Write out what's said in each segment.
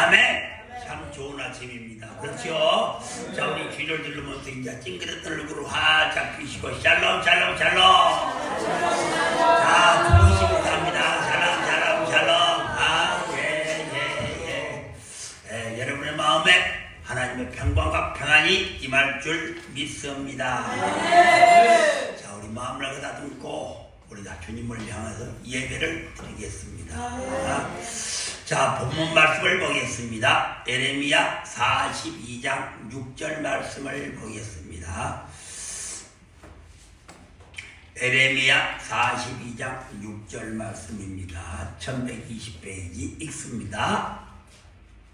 아멘. 참 좋은 아침입니다. 그렇죠? 자, 우리 귀를 들으면서 이제 찡그렸던 얼굴을 활짝 펴시고 샬롬 샬롬 샬롬. 자, 두번씩 합니다. 샬롬 샬롬 샬롬. 여러분의 마음에 하나님의 평강과 평안이 임할 줄 믿습니다. 자, 우리 마음을 가다듬고 우리가 주님을 향해서 예배를 드리겠습니다. 자, 본문 말씀을 보겠습니다. 예레미야 42장 6절 말씀을 보겠습니다. 예레미야 42장 6절 말씀입니다. 1120페이지 읽습니다.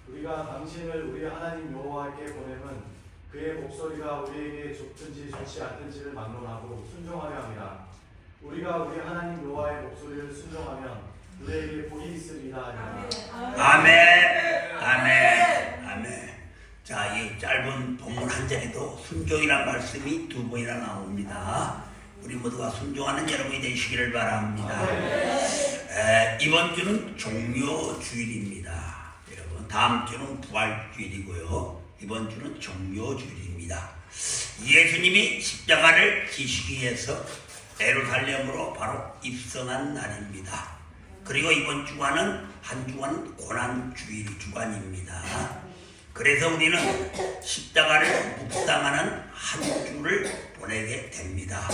우리가 당신을 우리 하나님 여호와께 보내면 그의 목소리가 우리에게 좋든지 좋지 않든지를 막론하고 순종하려 합니다. 우리가 우리 하나님 여호와의 목소리를 순종하면 우리에게 복이 있으리라. 아멘. 아멘. 아멘. 자, 이 짧은 본문 한 절에도 순종이라는 말씀이 두 번이나 나옵니다. 우리 모두가 순종하는 여러분이 되시기를 바랍니다. 이번 주는 종료주일입니다. 여러분, 다음 주는 부활주일이고요. 이번 주는 종료주일입니다. 예수님이 십자가를 지시기 위해서 예루살렘으로 바로 입성한 날입니다. 그리고 이번 주간은 한 주간 고난주일 주간입니다. 그래서 우리는 십자가를 묵상하는 한 주를 보내게 됩니다.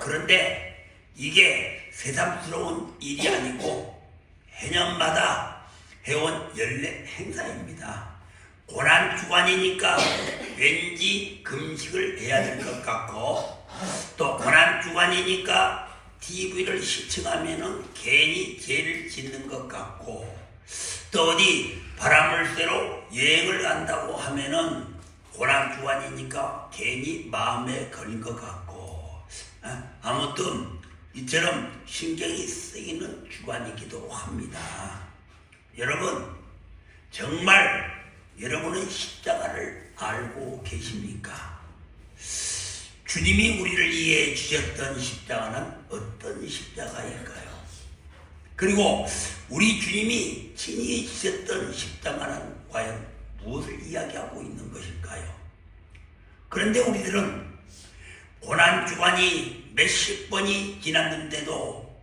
그런데 이게 새삼스러운 일이 아니고 해년마다 해온 연례 행사입니다. 고난주간이니까 왠지 금식을 해야 될 것 같고, 또 고난주간이니까 TV를 시청하면은 괜히 죄를 짓는 것 같고, 또 어디 바람을 쐬러 여행을 간다고 하면은 고난주간이니까 괜히 마음에 걸린 것 같고, 아무튼 이처럼 신경이 쓰이는 주간이기도 합니다. 여러분, 정말 여러분은 십자가를 알고 계십니까? 주님이 우리를 위해 주셨던 십자가는 어떤 십자가일까요? 그리고 우리 주님이 친히 주셨던 십자가는 과연 무엇을 이야기하고 있는 것일까요? 그런데 우리들은 고난주간이 몇십 번이 지났는데도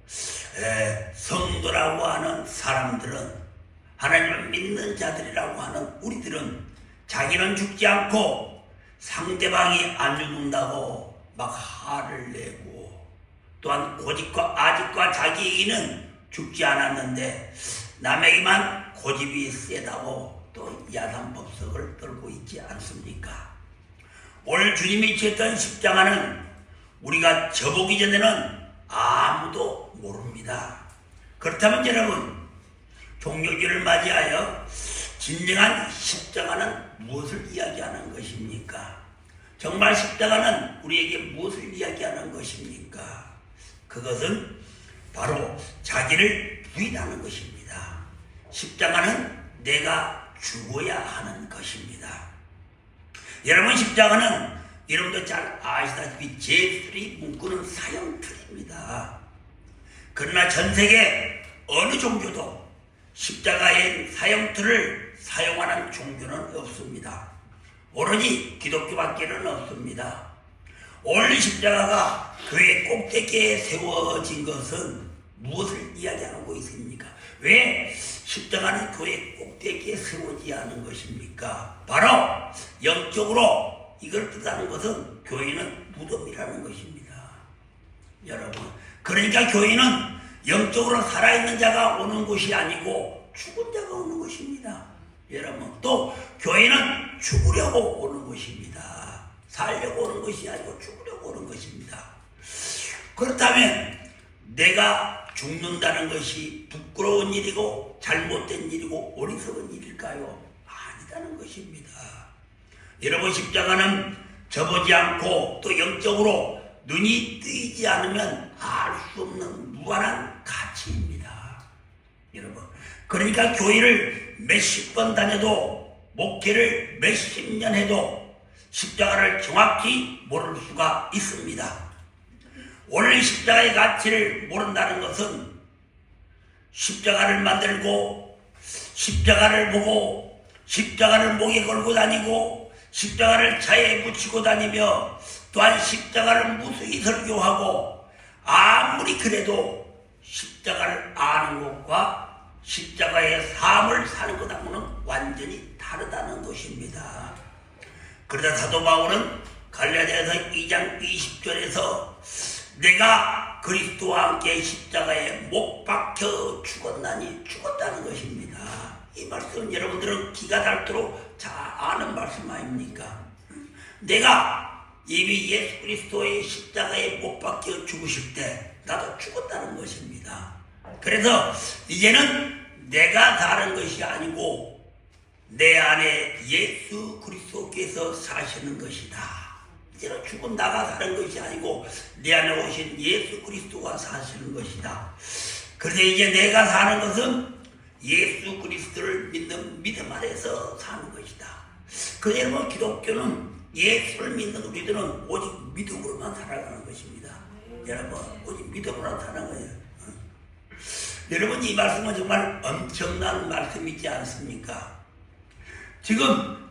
성도라고 하는 사람들은, 하나님을 믿는 자들이라고 하는 우리들은 자기는 죽지 않고 상대방이 안 죽는다고 막 화를 내고, 또한 고집과 아집과 자기에게는 죽지 않았는데 남에게만 고집이 세다고 또 야단법석을 떨고 있지 않습니까? 오늘 주님이 지었던 십자가는 우리가 져보기 전에는 아무도 모릅니다. 그렇다면 여러분, 종료주를 맞이하여 진정한 십자가는 무엇을 이야기하는 것입니까? 정말 십자가는 우리에게 무엇을 이야기하는 것입니까? 그것은 바로 자기를 부인하는 것입니다. 십자가는 내가 죽어야 하는 것입니다. 여러분, 십자가는 여러분도 잘 아시다시피 죄수들이 묶는 사형틀입니다. 그러나 전 세계 어느 종교도 십자가의 사형틀을 사용하는 종교는 없습니다. 오로지 기독교밖에는 없습니다. 오늘 십자가가 교회 꼭대기에 세워진 것은 무엇을 이야기하고 있습니까? 왜 십자가는 교회 꼭대기에 세워지지 않은 것입니까? 바로 영적으로 이걸 뜻하는 것은 교회는 무덤이라는 것입니다. 여러분, 그러니까 교회는 영적으로 살아있는 자가 오는 곳이 아니고 죽은 자가 오는 것입니다. 여러분, 또 교회는 죽으려고 오는 것입니다. 살려고 오는 것이 아니고 죽으려고 오는 것입니다. 그렇다면 내가 죽는다는 것이 부끄러운 일이고 잘못된 일이고 어리석은 일일까요? 아니다는 것입니다. 여러분, 십자가는 접어지 않고 또 영적으로 눈이 뜨이지 않으면 알 수 없는 무한한 가치입니다. 여러분, 그러니까 교회를 몇십 번 다녀도, 목회를 몇십 년 해도 십자가를 정확히 모를 수가 있습니다. 오늘 십자가의 가치를 모른다는 것은 십자가를 만들고 십자가를 보고 십자가를 목에 걸고 다니고 십자가를 차에 붙이고 다니며 또한 십자가를 무수히 설교하고 아무리 그래도 십자가를 아는 것과 십자가의 삶을 사는 것하고는 완전히 다르다는 것입니다. 그러다 사도 바울은 갈라디아서 2장 20절에서 내가 그리스도와 함께 십자가에 못 박혀 죽었나니 죽었다는 것입니다. 이 말씀은 여러분들은 기가 닳도록 잘 아는 말씀 아닙니까? 내가 이미 예수 그리스도의 십자가에 못 박혀 죽으실 때 나도 죽었다는 것입니다. 그래서 이제는 내가 사는 것이 아니고 내 안에 예수 그리스도께서 사시는 것이다. 이제는 죽은 나가 사는 것이 아니고 내 안에 오신 예수 그리스도가 사시는 것이다. 그래서 이제 내가 사는 것은 예수 그리스도를 믿는 믿음 아래서 사는 것이다. 그래서 여러분 기독교는 예수를 믿는 우리들은 오직 믿음으로만 살아가는 것입니다. 여러분 오직 믿음으로만 사는 거예요. 여러분 이 말씀은 정말 엄청난 말씀이지 않습니까?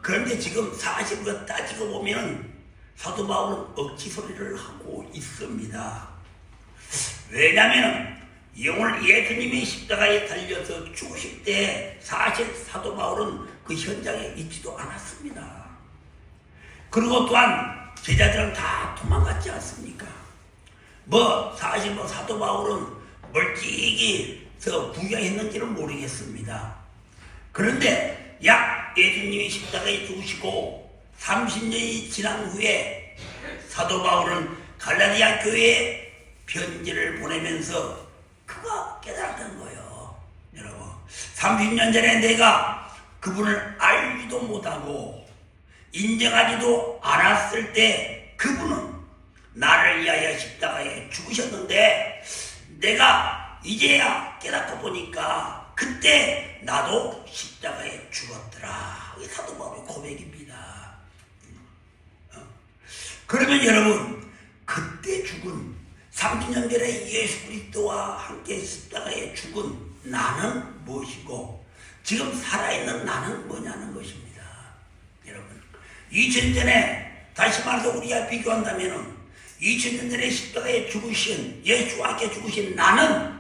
그런데 지금 사실로 따지고 보면 사도 바울은 억지 소리를 하고 있습니다. 왜냐하면 영을 예수님이 십자가에 달려서 죽으실 때 사실 사도 바울은 그 현장에 있지도 않았습니다. 그리고 또한 제자들은 다 도망갔지 않습니까? 사실 사도 바울은 멀찍이서 구경했는지는 모르겠습니다. 그런데 예수님이 십자가에 죽으시고 30년이 지난 후에 사도 바울은 갈라디아 교회에 편지를 보내면서 그가 깨달았던 거예요. 여러분 30년 전에 내가 그분을 알지도 못하고 인정하지도 않았을 때 그분은 나를 위하여 십자가에 죽으셨는데 내가 이제야 깨닫고 보니까 그때 나도 십자가에 죽었더라. 이게 사도 바울의 고백입니다. 그러면 여러분 그때 죽은 30년 전에 예수 그리스도와 함께 십자가에 죽은 나는 무엇이고 지금 살아있는 나는 뭐냐는 것입니다. 여러분 2000년 전에 다시 말해서 우리가 비교한다면 2000년 전에 십자가에 죽으신 예수와 함께 죽으신 나는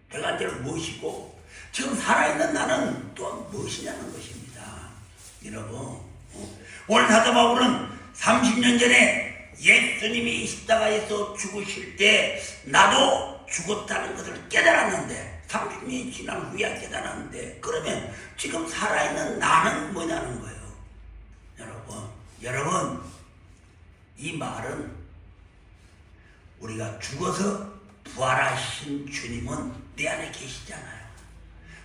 대간절은 무엇이고 지금 살아있는 나는 또한 무엇이냐는 것입니다. 여러분 오늘 사도 바울은 30년 전에 예수님이 십자가에서 죽으실 때 나도 죽었다는 것을 깨달았는데 30년이 지난 후에 깨달았는데 그러면 지금 살아있는 나는 뭐냐는 거예요. 여러분 이 말은 우리가 죽어서 부활하신 주님은 내 안에 계시잖아요.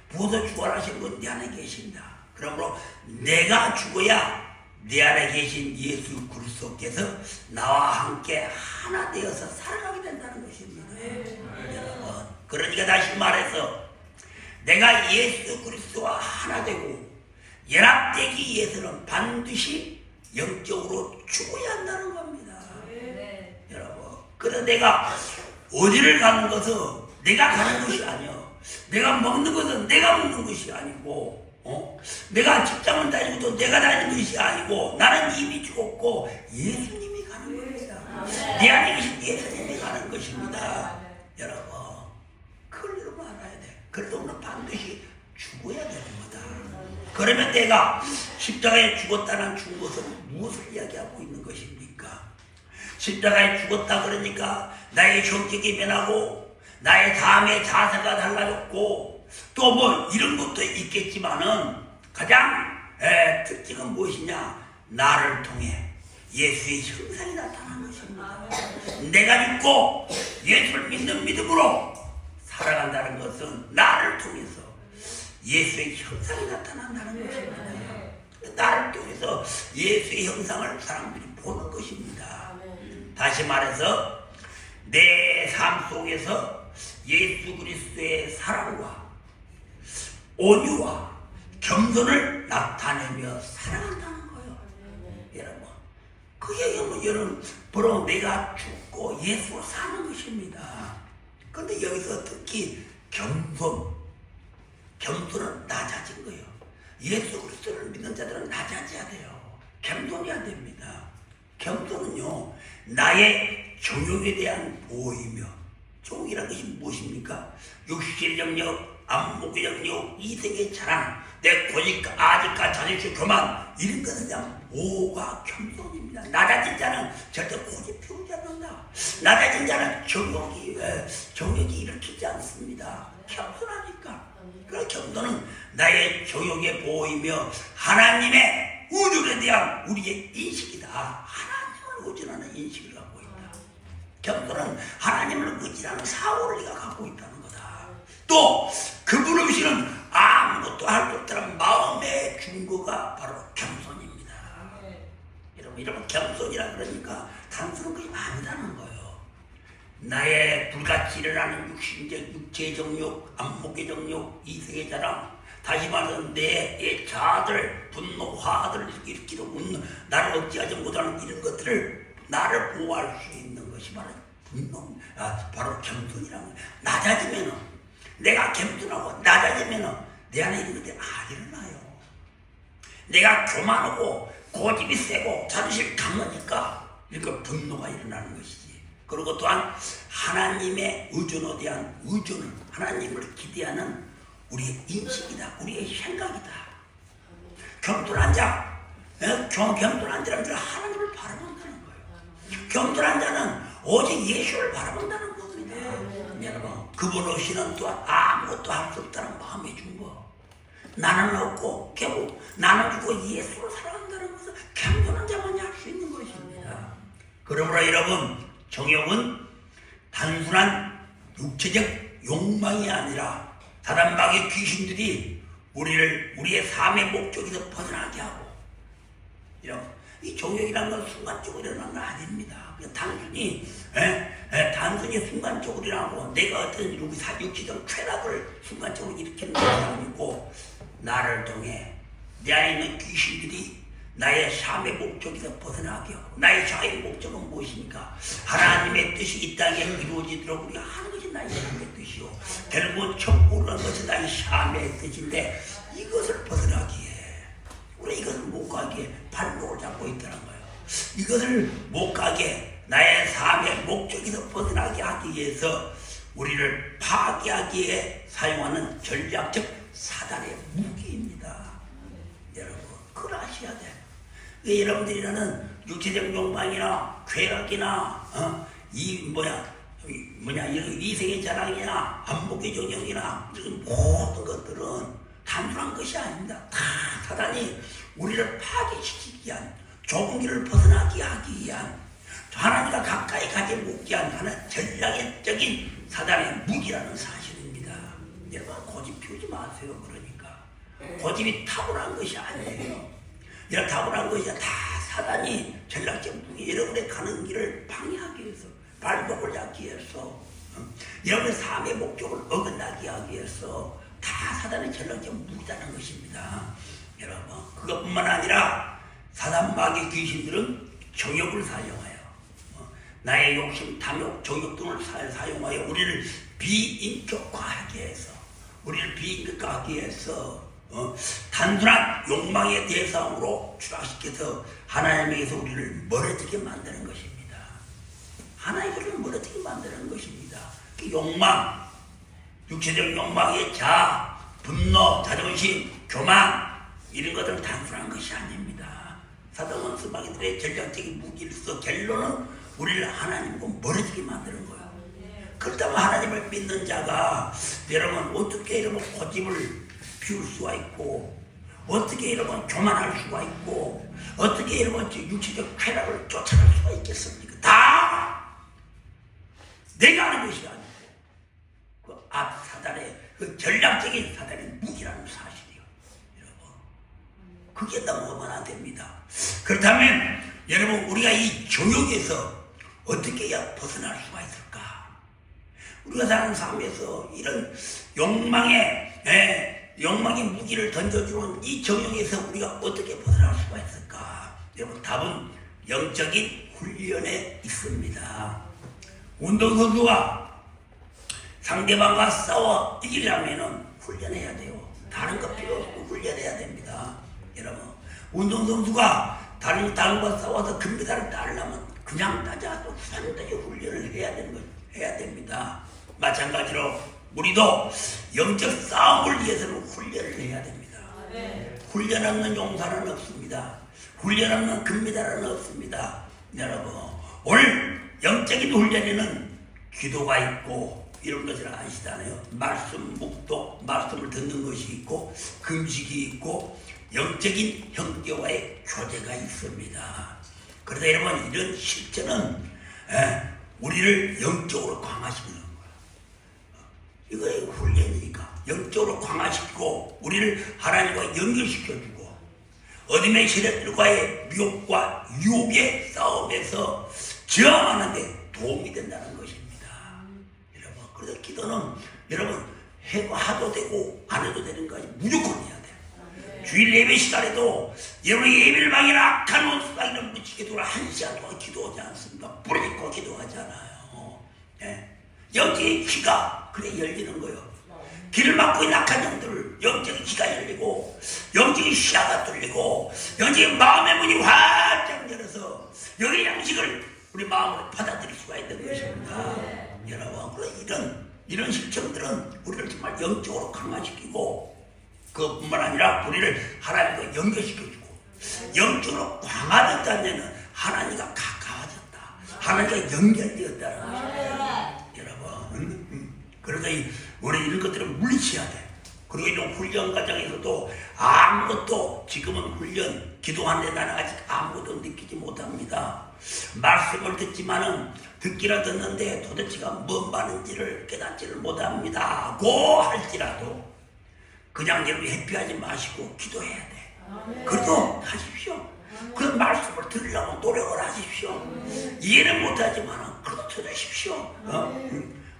부어서 부활하신 분 내 안에 계십니다. 그러므로 내가 죽어야 내 안에 계신 예수 그리스도께서 나와 함께 하나 되어서 살아가게 된다는 것입니다. 여러분, 그러니까 다시 말해서 내가 예수 그리스도와 하나 되고 연합되기 위해서는 반드시 영적으로 죽어야 한다는 겁니다. 여러분, 그래서 내가 어디를 가는 것은 내가 가는 것이 아니요. 내가 먹는 것은 내가 먹는 것이 아니고 내가 직장을 다니고도 내가 다니는 것이 아니고 나는 이미 죽었고 예수님이 가는 겁니다. 내 안에 계신 예수님이 가는 것입니다. 여러분 그걸 여러분 알아야 돼. 그래서 우리는 반드시 죽어야 되는 거다. 그러면 내가 십자가에 죽었다는 죽은 것은 무엇을 이야기하고 있는 것입니까? 십자가에 죽었다 그러니까 나의 성격이 변하고 나의 삶의 자세가 달라졌고 또 이런 것도 있겠지만은 가장 특징은 무엇이냐? 나를 통해 예수의 형상이 나타나는 것입니다. 내가 믿고 예수를 믿는 믿음으로 살아간다는 것은 나를 통해서 예수의 형상이 나타난다는 것입니다. 나를 통해서 예수의 형상을 사람들이 보는 것입니다. 다시 말해서 내 삶 속에서 예수 그리스도의 사랑과 온유와 겸손을 나타내며 살아간다는 거예요. 여러분, 그게 여러분 바로 내가 죽고 예수로 사는 것입니다. 그런데 여기서 특히 겸손, 겸손은 낮아진 거예요. 예수 그리스도를 믿는 자들은 낮아져야 돼요. 겸손해야 됩니다. 겸손은요, 나의 정욕에 대한 보호이며, 정욕이라는 것이 무엇입니까? 육신의 정욕, 안목의 정욕, 이색의 자랑, 내 고집과 아직과 자존심, 교만, 이런 것에 대한 보호가 겸손입니다. 낮아진 자는 절대 고집 피우지 않는다. 낮아진 자는 정욕이 일으키지 않습니다. 겸손하니까. 그 겸손은 나의 정욕의 보호이며 하나님의 우주에 대한 우리의 인식이다. 하나님을 의존하는 인식을 갖고 있다. 겸손은 하나님을 의존하는 사고를 네가 갖고 있다는 거다. 또 그분 없이는 아무것도 할 수 없다는 마음의 증거가 바로 겸손입니다. 여러분 겸손이라 그러니까 단순한 것이 아니라는 거예요. 나의 불같이 일어나는 육체의 정욕, 안목의 정욕, 이색의 자랑, 다시 말해서 내 자아들, 분노, 화들을 일으키는 나를 억제하지 못하는 이런 것들을 나를 보호할 수 있는 것이 바로 분노, 바로 겸손이라는 거예요. 낮아지면은 내가 겸손하고 낮아지면은 내 안에 이런 것들이 일어나요. 내가 교만하고 고집이 세고 자존심이 강하니까 이렇게 분노가 일어나는 것이지. 그리고 또한 하나님의 의존에 대한 의존은 하나님을 기대하는 우리의 인식이다. 우리의 생각이다. 겸손한 자, 겸손한 자는 하나님을 바라본다는 거예요. 겸손한 자는 오직 예수를 바라본다는 겁니다. 여러분, 그분 없이는 또한 아무것도 할 수 없다는 마음의 증거. 나는 없고 결국 나는 주고 예수를 사랑한다는 것은 겸손한 자만이 할 수 있는 것입니다. 그러므로 여러분, 정욕은 단순한 육체적 욕망이 아니라 사단마귀 귀신들이 우리의 삶의 목적에서 벗어나게 하고, 이 정욕이라는 건 순간적으로 일어나는 건 아닙니다. 그냥 단순히 순간적으로 일어나고 내가 어떤 육체적 쾌락을 순간적으로 일으키는 것이 아니고, 나를 통해 내 안에 있는 귀신들이 나의 삶의 목적에서 벗어나게 하고, 나의 삶의 목적은 무엇입니까? 하나님의 뜻이 이 땅에 이루어지도록 우리가 하는 것이 나의 삶의 뜻이요, 결국은 천국을 하는 것이 나의 삶의 뜻인데, 이것을 벗어나기에, 우리 이것을 못 가기에 발목을 잡고 있다는 거예요. 이것을 못 가게 나의 삶의 목적에서 벗어나게 하기 위해서 우리를 파괴하기에 사용하는 전략적 사단의 무기입니다. 여러분, 그걸 아셔야 돼요. 여러분들이라는 육체적 욕망이나 쾌락이나 이런 이생의 자랑이나 안목의 정욕이나 이런 모든 것들은 단순한 것이 아닙니다. 다 사단이 우리를 파괴시키기 위한, 좁은 길을 벗어나게 하기 위한, 하나님과 가까이 가지 못하게 하는 전략적인 사단의 무기라는 사실입니다. 여러분, 고집 피우지 마세요. 그러니까 고집이 타고난 것이 아니에요. 이런 타고난 것이 다 사단이 전략적 무기, 여러분의 가는 길을 방해하기 위해서, 발목을 잡기 위해서, 여러분의 삶의 목적을 어긋나게 하기 위해서 다 사단의 전략적 무기라는 것입니다. 여러분, 그것뿐만 아니라 사단마귀 귀신들은 정욕을 사용하여, 나의 욕심, 탐욕, 정욕 등을 사용하여 우리를 비인격화하게 해서, 단순한 욕망의 대상으로 추락시켜서 하나님에게서 우리를 멀어지게 만드는 것입니다. 하나님을 멀어지게 만드는 것입니다. 그 욕망, 육체적 욕망의 자아, 분노, 자존심, 교만, 이런 것들은 단순한 것이 아닙니다. 사단 원수마귀들의 전략적인 무기를 써 결론은 우리를 하나님과 멀어지게 만드는 거예요. 그렇다면 하나님을 믿는 자가 여러분 어떻게 이러면 고집을 피울 수가 있고, 어떻게 이러면 교만할 수가 있고, 어떻게 이러면 육체적 쾌락을 쫓아갈 수가 있겠습니까? 다 내가 하는 것이 아니고 그 사단의 그 전략적인 사단의 무기라는 사실이요. 여러분, 그게 넘어가면 안 됩니다. 그렇다면 여러분, 우리가 이 정욕에서 어떻게 해야 벗어날 수가 있을까? 우리가 사는 삶에서 이런 욕망의 무기를 던져주는 이 정욕에서 우리가 어떻게 벗어날 수가 있을까? 여러분, 답은 영적인 훈련에 있습니다. 운동선수가 상대방과 싸워 이기려면 훈련해야 돼요. 다른 거 필요 없고 훈련해야 됩니다. 여러분, 운동선수가 다른 것과 싸워서 금메달을 따려면 그냥 따자도 상당히 훈련을 해야 됩니다. 마찬가지로 우리도 영적 싸움을 위해서는 훈련을 해야 됩니다. 훈련 없는 용사는 없습니다. 훈련 없는 금메달은 없습니다. 여러분, 오늘 영적인 훈련에는 기도가 있고 이런 것을 아시잖아요. 말씀 묵도, 말씀을 듣는 것이 있고 금식이 있고 영적인 형제와의 교제가 있습니다. 그래서 여러분, 이런 실천은 우리를 영적으로 강화시키는 거예요. 이거 훈련이니까 영적으로 강화시키고 우리를 하나님과 연결시켜주고 어둠의 세력들과의 미혹과 유혹의 싸움에서 저항하는 데 도움이 된다는 것입니다. 여러분, 그래서 기도는 여러분 해도 되고 안 해도 되는 것이 무조건 해야 돼요. 주일 예배 시간에도 여러분 예배를 방해나 악한 원수당이는 무지개도를 1시간 동안 기도하지 않습니까? 부르짖고 기도하잖아요. 영적인 귀가 그래 열리는 거예요. 길을 막고 있는 악한 영들을 영적인 귀가 열리고 영적인 시야가 뚫리고 영적인 마음의 문이 활짝 열어서 여기 양식을 우리 마음으로 받아들일 수가 있는 것입니다. 여러분, 이런 실천들은 우리를 정말 영적으로 강화시키고 그뿐만 아니라 우리를 하나님과 연결시켜주고 영적으로 강화됐다면 하나님과 가까워졌다. 하나님과 연결되었다는 것입니다. 여러분, 그래서 우리 이런 것들을 물리쳐야 돼. 그리고 이런 훈련 과정에서도 아무것도 지금은 훈련 기도하는데 나는 아직 아무것도 느끼지 못합니다. 말씀을 듣지만은 듣기는 듣는데 도대체가 뭔 말인지를 깨닫지를 못합니다. 고 할지라도 그냥 여러분이 회피하지 마시고 기도해야 돼. 그래도 하십시오. 그 말씀을 들으려고 노력을 하십시오. 이해는 못하지만 그래도 들으십시오.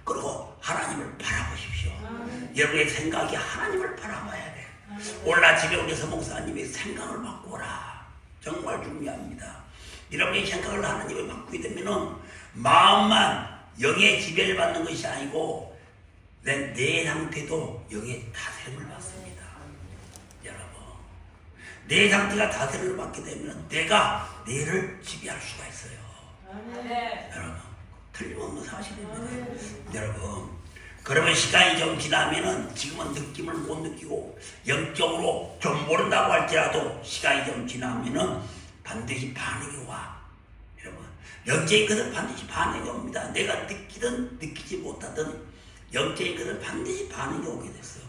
그리고 하나님을 바라보십시오. 여러분의 생각이 하나님을 바라봐야 돼. 오늘 아침에 우리 서목사님이 생각을 바꾸라. 정말 중요합니다. 여러분의 생각을 하나님을 바꾸게 되면은 마음만 영의 지배를 받는 것이 아니고 내 상태도 영의 다스림을 받습니다. 여러분, 내 상태가 다스림을 받게 되면 내가 내를 지배할 수가 있어요. 여러분, 틀림없는 사실입니다. 여러분, 그러면 시간이 좀 지나면은 지금은 느낌을 못 느끼고 영적으로 좀 모른다고 할지라도 시간이 좀 지나면은 반드시 반응이 와. 여러분, 영적인 것은 반드시 반응이 옵니다. 내가 느끼든 느끼지 못하든 영적인 것은 반드시 반응이 오게 됐어요.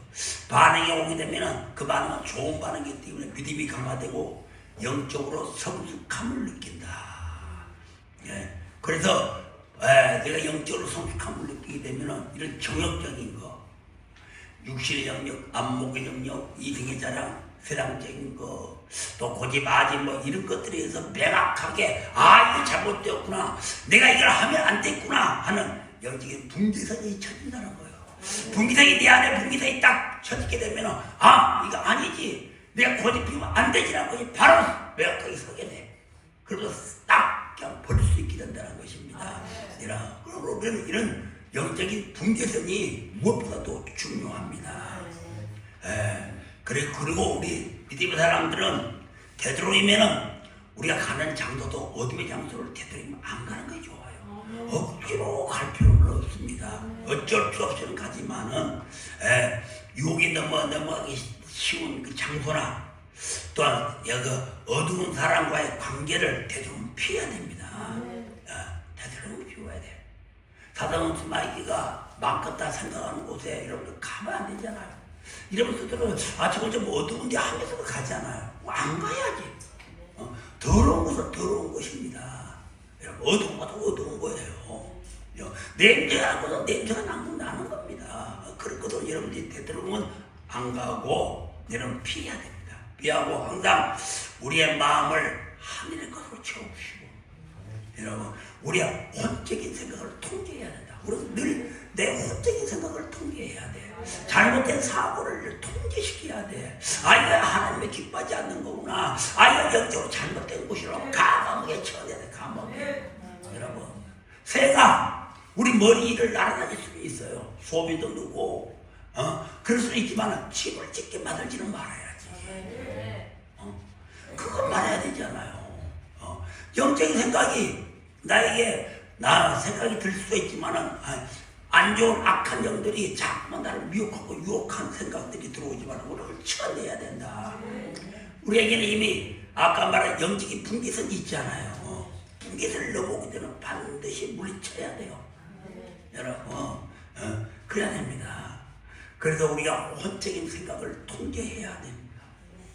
반응이 오게 되면은 그 반응은 좋은 반응이기 때문에 믿음이 강화되고 영적으로 성숙함을 느낀다. 그래서 내가 영적으로 성숙함을 느끼게 되면은 이런 정욕적인 거, 육신의 영역, 안목의 영역, 이성의 자랑, 세상적인 거, 또 고집아지 뭐 이런 것들에 의해서 명확하게 이거 잘못되었구나, 내가 이걸 하면 안 됐구나 하는 영적인 분기선이 쳐진다는 거예요. 분기선이 내 안에 분기선이 딱 쳐지게 되면은 이거 아니지, 내가 고집피면 안 되지라는 것이 바로 명확하게 서게 돼. 그래서 딱 그냥 버릴 수 있게 된다는 것입니다. 그러므로 우리는 이런 영적인 분계선이 무엇보다도 중요합니다. 그리고 우리 믿음의 사람들은 되도록이면은 우리가 가는 장소도 어둠의 장소를 되도록이면 안 가는 게 좋아요. 억지로 갈 필요는 없습니다. 어쩔 수 없이는 가지만은 유혹이 넘어가기 쉬운 그 장소나 또한 여기 어두운 사람과의 관계를 되도록 피해야 됩니다. 되도록 피워야 돼. 사단은 마이기가 마음껏 생각하는 곳에 여러분들 가면 안 되잖아요. 이러면서들은 저거 좀 어두운데 하면서도 가잖아요. 안 가야지. 더러운 것은 더러운 것입니다. 여러분, 어두운 것도 어두운 거예요. 냄새가 나고도 냄새가 나는 겁니다. 그렇거든. 여러분들이 되도록은 안 가고 여러분 피해야 됩니다. 피하고 항상 우리의 마음을 하늘의 것으로 채우시고, 여러분, 우리의 혼적인 생각을 통제해야 된다. 우리는 늘 내 혼적인 생각을 통제해야 돼. 잘못된 사고를 통제시켜야 돼. 이거 하나님의 기뻐하지 않는 거구나. 이거 영적으로 잘못된 것이라고 감옥에 쳐내야 돼. 감옥에. 여러분, 새가 우리 머리 위를 날아다닐 수 있어요. 소비도 누고, 그 그럴 수는 있지만 집을 짓게 만들지는 말아야지. 그걸 말해야 되잖아요. 영적인 생각이 나에게 생각이 들 수도 있지만은 안 좋은 악한 영들이 자꾸만 나를 미혹하고 유혹한 생각들이 들어오지만 우리를 쳐내야 된다. 우리에게는 이미 아까 말한 영적인 분깃은 있잖아요. 분깃을 넘어오게 되면 반드시 물리쳐야 돼요. 여러분, 그래야 됩니다. 그래서 우리가 혼적인 생각을 통제해야 됩니다.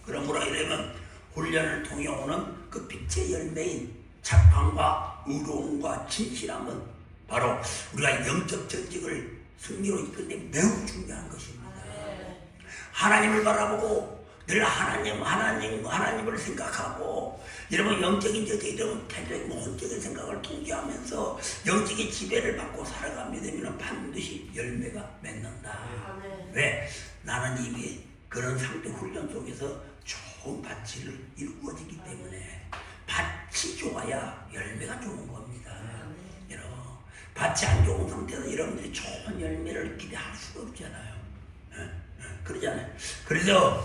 그러므로 이러면 훈련을 통해 오는 그 빛의 열매인 착함과 의로움과 진실함은 바로 우리가 영적 전직을 승리로 이끌 때 매우 중요한 것입니다. 하나님을 바라보고 늘 하나님을 생각하고 여러분 영적인 저지 이런 대적인 혼적인 생각을 통제하면서 영적인 지배를 받고 살아가게 되면 반드시 열매가 맺는다. 왜? 나는 이미 그런 상태 훈련 속에서 좋은 밭을 이루어지기 때문에 밭이 좋아야 열매가 좋은 겁니다. 여러분, 밭이 안 좋은 상태에서 여러분들이 좋은 열매를 기대할 수가 없잖아요. 그러잖아요. 그래서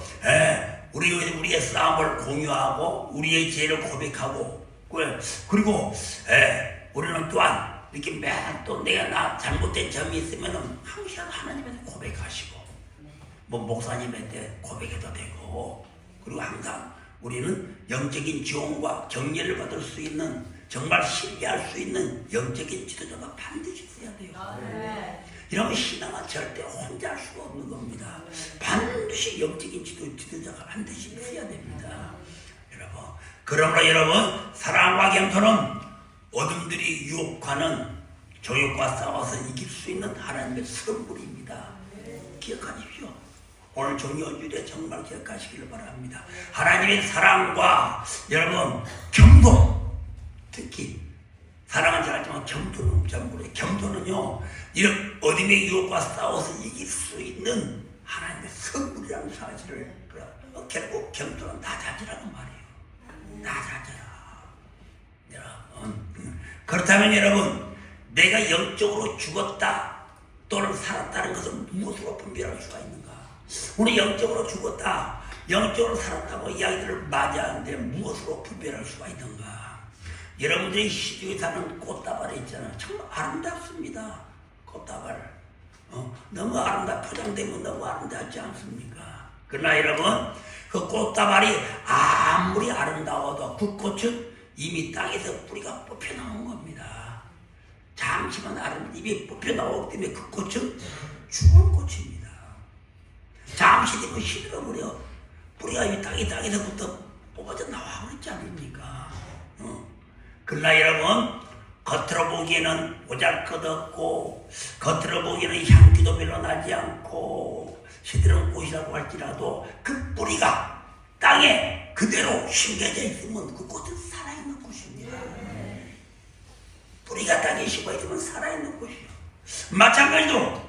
우리의 싸움을 공유하고 우리의 죄를 고백하고 그리고 우리는 또한 이렇게 매일 또 내가 잘못된 점이 있으면 항상 하나님한테 고백하시고 뭐 목사님한테 고백해도 되고 그리고 항상 우리는 영적인 지원과 격려를 받을 수 있는 정말 신뢰할 수 있는 영적인 지도자가 반드시 있어야 돼요. 이러면 신앙은 절대 혼자 할 수가 없는 겁니다. 반드시 영적인 지도자가 반드시 있어야 됩니다. 여러분, 그러므로 여러분 사랑과 겸손은 어둠들이 유혹하는 정욕과 싸워서 이길 수 있는 하나님의 선물입니다. 기억하십시오. 오늘 종료주일에 정말 기억하시기를 바랍니다. 하나님의 사랑과 여러분 겸손, 특히 사랑은 잘하지만 겸손은 전부예요. 겸손은요 이런 어둠의 유혹과 싸워서 이길 수 있는 하나님의 선물이라는 사실을 결국 겸손은 낮아지라는 말이에요. 낮아져라. 여러분, 그렇다면 여러분 내가 영적으로 죽었다 또는 살았다는 것은 무엇으로 분별할 수가 있는가? 우리 영적으로 죽었다, 영적으로 살았다고 이야기들을 맞이하는데 무엇으로 분별할 수가 있는가? 여러분들이 시중에 사는 꽃다발 있잖아요. 정말 아름답습니다. 꽃다발. 너무 포장되면 너무 아름답지 않습니까? 그러나 여러분, 그 꽃다발이 아무리 아름다워도 그 꽃은 이미 땅에서 뿌리가 뽑혀 나온 겁니다. 잠시만 입이 뽑혀 나오기 때문에 그 꽃은 죽은 꽃입니다. 잠시 되면 시들어버려. 뿌리가 이 땅에서부터 뽑아져 나와 버렸지 않습니까? 그러나 여러분, 겉으로 보기에는 보잘것없고 겉으로 보기에는 향기도 별로 나지 않고 시들은 꽃이라고 할지라도 그 뿌리가 땅에 그대로 심겨져 있으면 그 꽃은 살아있는 꽃입니다. 뿌리가 땅에 심어있으면 살아있는 꽃이요. 마찬가지로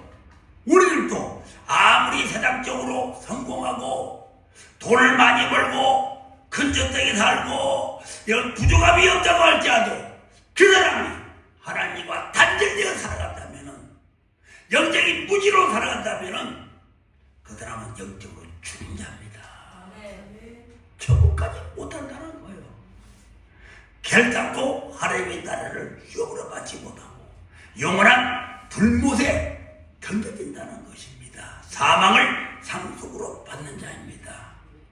우리들도 아무리 세상적으로 성공하고 돈을 많이 벌고 큰 저택에 살고 이런 부족함이 없다고 할지라도 그 사람이 하나님과 단절되어 살아간다면은 영적인 무지로 살아간다면은 그 사람은 영적으로 죽은 자입니다. 천국까지 못한다는 거예요. 결단코 하나님의 나라를 유혹으로 받지 못하고 영원한 불못에 던져진다는 것입니다. 사망을 상속으로 받는 자입니다.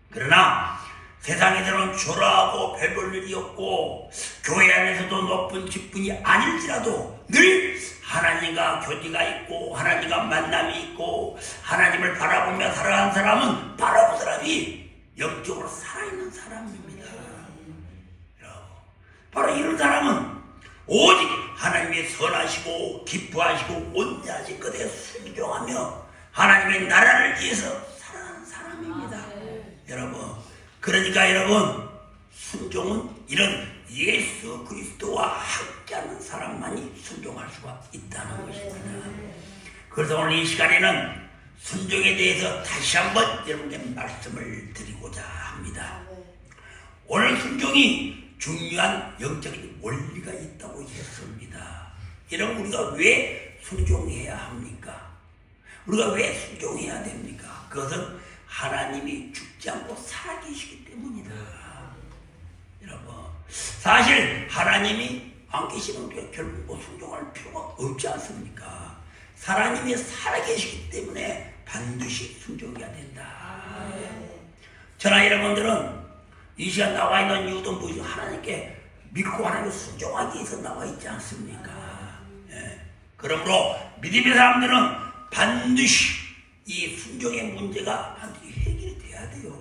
그러나 세상에서는 초라하고 별 볼 일이 없고 교회 안에서도 높은 직분이 아닐지라도 늘 하나님과 교제가 있고 하나님과 만남이 있고 하나님을 바라보며 살아가는 사람은 바로 그 사람이 영적으로 살아있는 사람입니다. 바로 이런 사람은 오직 하나님의 선하시고 기뻐하시고 온전하신 것에 순종하며 하나님의 나라를 위해서 살아가는 사람입니다. 여러분, 그러니까 여러분, 순종은 이런 예수 그리스도와 함께하는 사람만이 순종할 수가 있다는 것입니다. 그래서 오늘 이 시간에는 순종에 대해서 다시 한번 여러분께 말씀을 드리고자 합니다. 오늘 순종이 중요한 영적인 원리가 있다고 했습니다. 여러분, 우리가 왜 순종해야 합니까? 우리가 왜 순종해야 됩니까? 그것은 하나님이 죽지 않고 살아계시기 때문이다. 여러분, 사실 하나님이 안 계시면 우리가 결국 뭐 순종할 필요가 없지 않습니까? 하나님이 살아계시기 때문에 반드시 순종해야 된다. 저나 여러분들은 이 시간 나와 있는 이유도 뭐죠? 하나님께 믿고 하나님께 순종하기 위해서 나와 있지 않습니까? 예. 그러므로 믿음의 사람들은 반드시 이 순종의 문제가 반드시 해결이 돼야 돼요.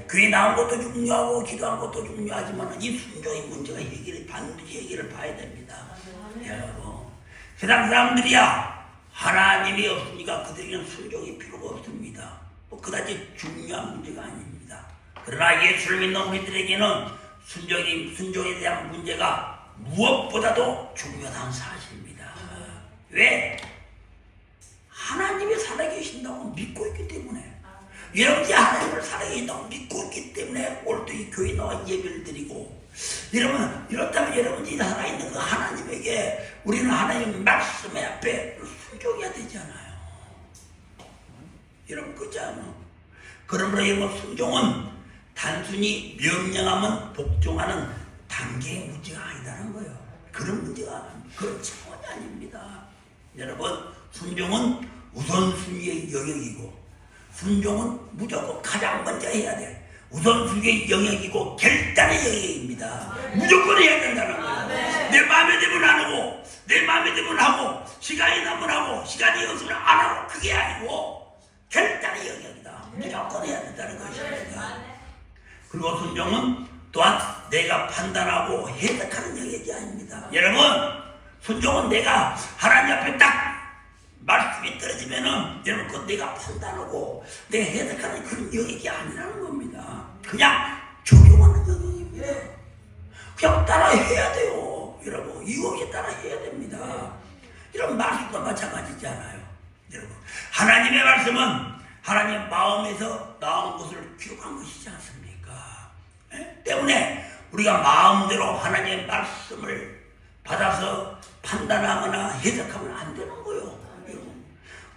교회 나온 것도 중요하고 기도한 것도 중요하지만 이 순종의 문제가 반드시 해결을 봐야 됩니다. 여러분, 세상 사람들이야 하나님이 없으니까 그들에게는 순종이 필요가 없습니다. 뭐 그다지 중요한 문제가 아닙니다. 그러나 예수를 믿는 우리들에게는 순종에 대한 문제가 무엇보다도 중요한 사실입니다. 왜? 하나님이 살아계신다고 믿고 있기 때문에, 여러분이 하나님을 살아계신다고 믿고 있기 때문에 오늘도 이 교회에 나와 예배를 드리고, 여러분 이렇다면 여러분이 살아있는 그 하나님에게 우리는 하나님 말씀의 앞에 순종해야 되잖아요. 여러분 그렇잖아요. 그러므로 여러분 순종은 단순히 명령하면 복종하는 단계의 문제가 아니다는 거예요. 그런 문제가 그런 차원이 아닙니다. 여러분 순종은 우선순위의 영역이고, 순종은 무조건 가장 먼저 해야 돼. 우선순위의 영역이고 결단의 영역입니다. 무조건 해야 된다는 거예요. 내 마음에 들면 안 하고, 내 마음에 들면 하고, 시간이 나면 하고, 시간이 없으면 안 하고, 그게 아니고 결단의 영역이다. 무조건 해야 된다는 것입니다. 그리고 순종은 또한 내가 판단하고 해석하는 영역이 아닙니다. 여러분, 순종은 내가 하나님 앞에 딱 말씀이 떨어지면은 여러분 그건 내가 판단하고 내가 해석하는 그런 영역이 아니라는 겁니다. 그냥 적용하는 영역입니다. 그냥 따라 해야 돼요. 여러분 이유 없이 따라 해야 됩니다. 이런 말씀도 마찬가지잖아요. 여러분 하나님의 말씀은 하나님의 마음에서 나온 것을 기록한 것이지 않습니까? 때문에 우리가 마음대로 하나님의 말씀을 받아서 판단하거나 해석하면 안 되는 거예요.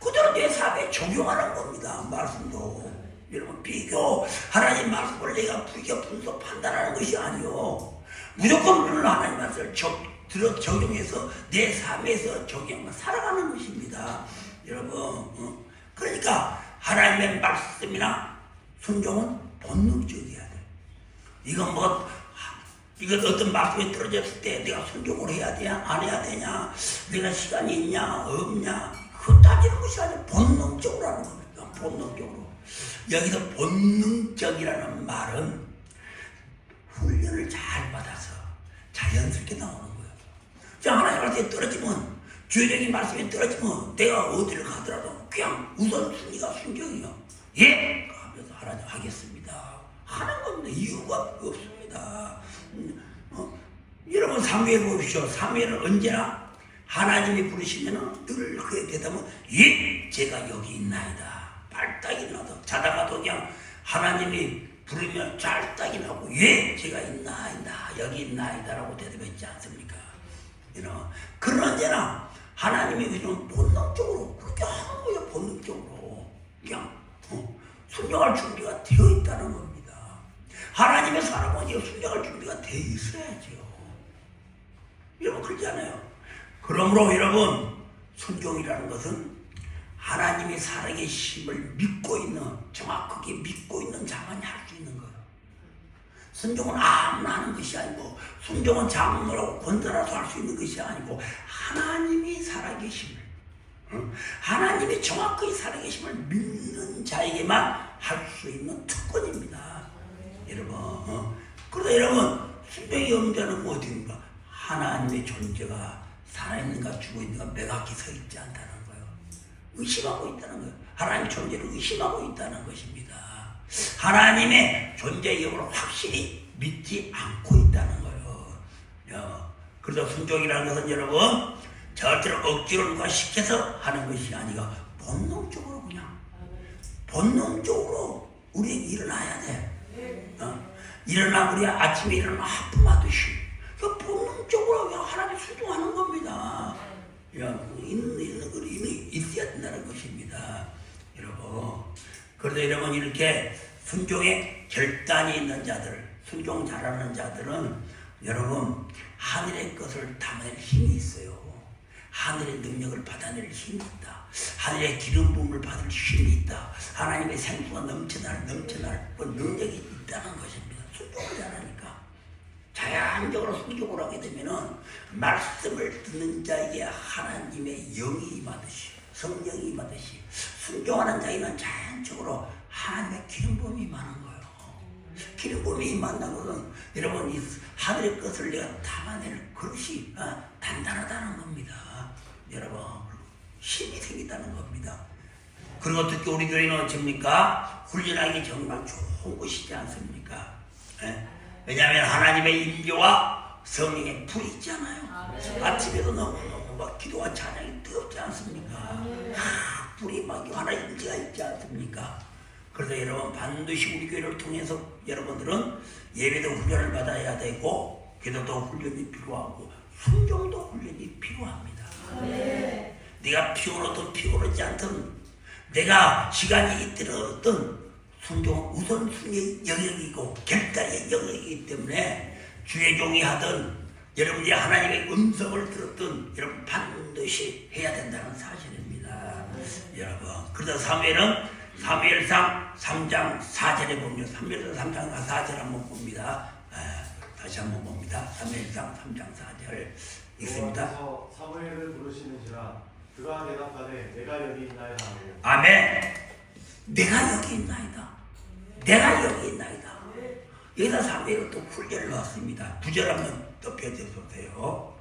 그대로 내 삶에 적용하는 겁니다. 말씀도. 여러분 비교 하나님 말씀을 내가 비교 분석 판단하는 것이 아니요. 무조건 우리는 하나님 말씀을 적용해서 내 삶에서 적용하며 살아가는 것입니다. 여러분 그러니까 하나님의 말씀이나 순종은 본능적이어야 돼. 이건 어떤 말씀이 떨어졌을 때 내가 순종을 해야 되냐 안 해야 되냐, 내가 시간이 있냐 없냐, 그거 따지는 것이 아니라 본능적으로 하는 겁니다. 본능적으로. 여기서 본능적이라는 말은 훈련을 잘 받아서 자연스럽게 나오는 거예요. 자, 하나님 말씀에 떨어지면, 주의적인 말씀에 떨어지면 내가 어디를 가더라도 그냥 우선순위가 순종이요. 예! 하면서 하나님 하겠습니다. 하는 겁니다. 이유가 없습니다. 여러분 사무엘 보십시오. 사무엘은 언제나 하나님이 부르시면 늘 그에 대답하면 예! 제가 여기 있나이다. 발딱 일어나도 자다가도 그냥 하나님이 부르면 짤딱 일어나고 예! 제가 있나이다. 여기 있나이다 라고 대답했지 않습니까? 그런 언제나 하나님이 그냥 본능적으로 그렇게 하는 거예요. 본능적으로 그냥 순종할 준비가 되어 있다는 겁니다. 하나님의 사람은 순종할 준비가 되어 있어야죠. 여러분 그렇잖아요. 그러므로 여러분 순종이라는 것은 하나님이 살아계심을 믿고 있는, 정확하게 믿고 있는 자만이 할 수 있는 거예요. 순종은 아무나 하는 것이 아니고, 순종은 장로라고 권달아서 할 수 있는 것이 아니고, 하나님이 살아계심을, 하나님이 정확하게 살아계심을 믿는 자에게만 할 수 있는 특권입니다. 여러분, 그러다 여러분 순종이 없는 자는 어디입니까? 하나님의 존재가 살아있는가 죽어있는가 매각히 서 있지 않다는 거예요. 의심하고 있다는 거예요. 하나님의 존재를 의심하고 있다는 것입니다. 하나님의 존재 여부를 확실히 믿지 않고 있다는 거예요. 그래서 순종이라는 것은 여러분 절대로 억지로 누가 시켜서 하는 것이 아니라 본능적으로 그냥 본능적으로 우리에게 일어나야 돼. 일어나 우리 아침에 일어나 하품하듯이 본능적으로 그냥 하나님 순종하는 겁니다. 있는 거 있어야 된다는 것입니다. 여러분. 그래서 여러분 이렇게 순종의 결단이 있는 자들, 순종 잘하는 자들은 여러분 하늘의 것을 담아낼 힘이 있어요. 하늘의 능력을 받아낼 힘이 있다. 하늘의 기름 부음을 받을 힘이 있다. 하나님의 생수가 넘쳐날 그 능력이 있다는 것입니다. 순종을 잘하니까. 자연적으로 순종을 하게 되면은 말씀을 듣는 자에게 하나님의 영이 임하듯이 성령이 임하듯이 순종하는 자에게는 자연적으로 하나님의 기름 부음이 임하는 거예요. 기름 부음이 임한다는 것은 여러분 이 하늘의 것을 내가 담아낼 그릇이 단단하다는 겁니다. 여러분 힘이 생긴다는 겁니다. 그리고 특히 우리 교회는 어떻습니까? 훈련하기 정말 좋은 곳이지 않습니까? 왜냐하면 하나님의 임재와 성령의 불이 있잖아요. 아침에도 너무너무 막 기도와 찬양이 뜨겁지 않습니까? 불이 막 하나의 임재가 있지 않습니까? 그래서 여러분 반드시 우리 교회를 통해서 여러분들은 예배도 훈련을 받아야 되고 기도도 훈련이 필요하고 순종도 훈련이 필요합니다. 네가 피곤하든 피곤하지 않든 내가 시간이 있든 순종은 우선순위의 영역이고 결단의 영역이기 때문에 주의 종이 하든 여러분이 하나님의 음성을 들었든 여러분 반드시 해야 된다는 사실입니다. 여러분 그래서 사무엘상 3장 4절에 보면 사무엘상 3장 4절 한번 봅니다. 다시 한번 봅니다. 사무엘상 3장 4절 읽습니다. 여호와께서 사무엘을 부르시는지라 그가 대답하되 내가 여기 있나이다. 아멘. 내가 여기 있나이다. 내가 여기 있나이다. 여기다 사무엘은 또 훈련을 넣었습니다. 9절 한번 덮여주세요.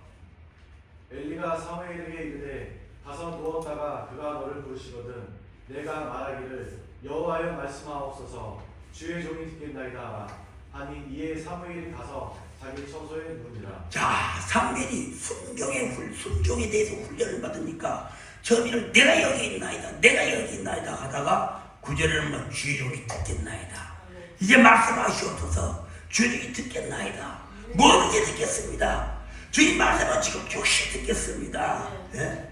엘리가 사무엘에게 이르되 가서 누웠다가 그가 너를 부르시거든 내가 말하기를 여호와여 말씀하옵소서 주의 종이 듣겠나이다 하니 이에 사무엘이 가서 자기 처소에 누운지라. 자, 사무엘이 순종에 대해서 훈련을 받으니까 처음에는 내가 여기 있나이다 내가 여기 있나이다 하다가 9절에는 주의 종이 듣겠나이다. 이제 말씀하시옵소서 주의 종이 듣겠나이다. 뭐든지 듣겠습니다. 주의 말씀은 지금 즉시 듣겠습니다.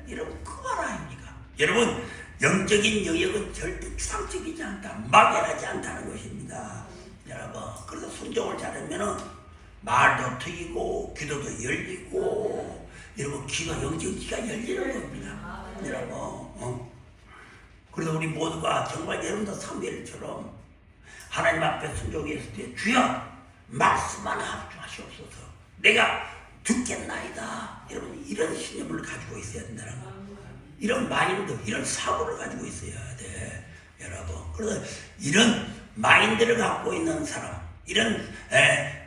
여러분 그거 아닙니까? 여러분 영적인 영역은 절대 추상적이지 않다. 막연하지 않다는 것입니다. 여러분 그래서 순종을 잘하면은 말도 트이고 기도도 열리고 여러분 귀가 영적인 귀가 열리는 겁니다. 여러분 그래서 우리 모두가 정말 여러분도 사무엘처럼 하나님 앞에 순종했을 때 주여 말씀만 하시옵소서 내가 듣겠나이다. 여러분 이런 신념을 가지고 있어야 된다는 거. 이런 마인드 이런 사고를 가지고 있어야 돼 여러분. 그래서 이런 마인드를 갖고 있는 사람 이런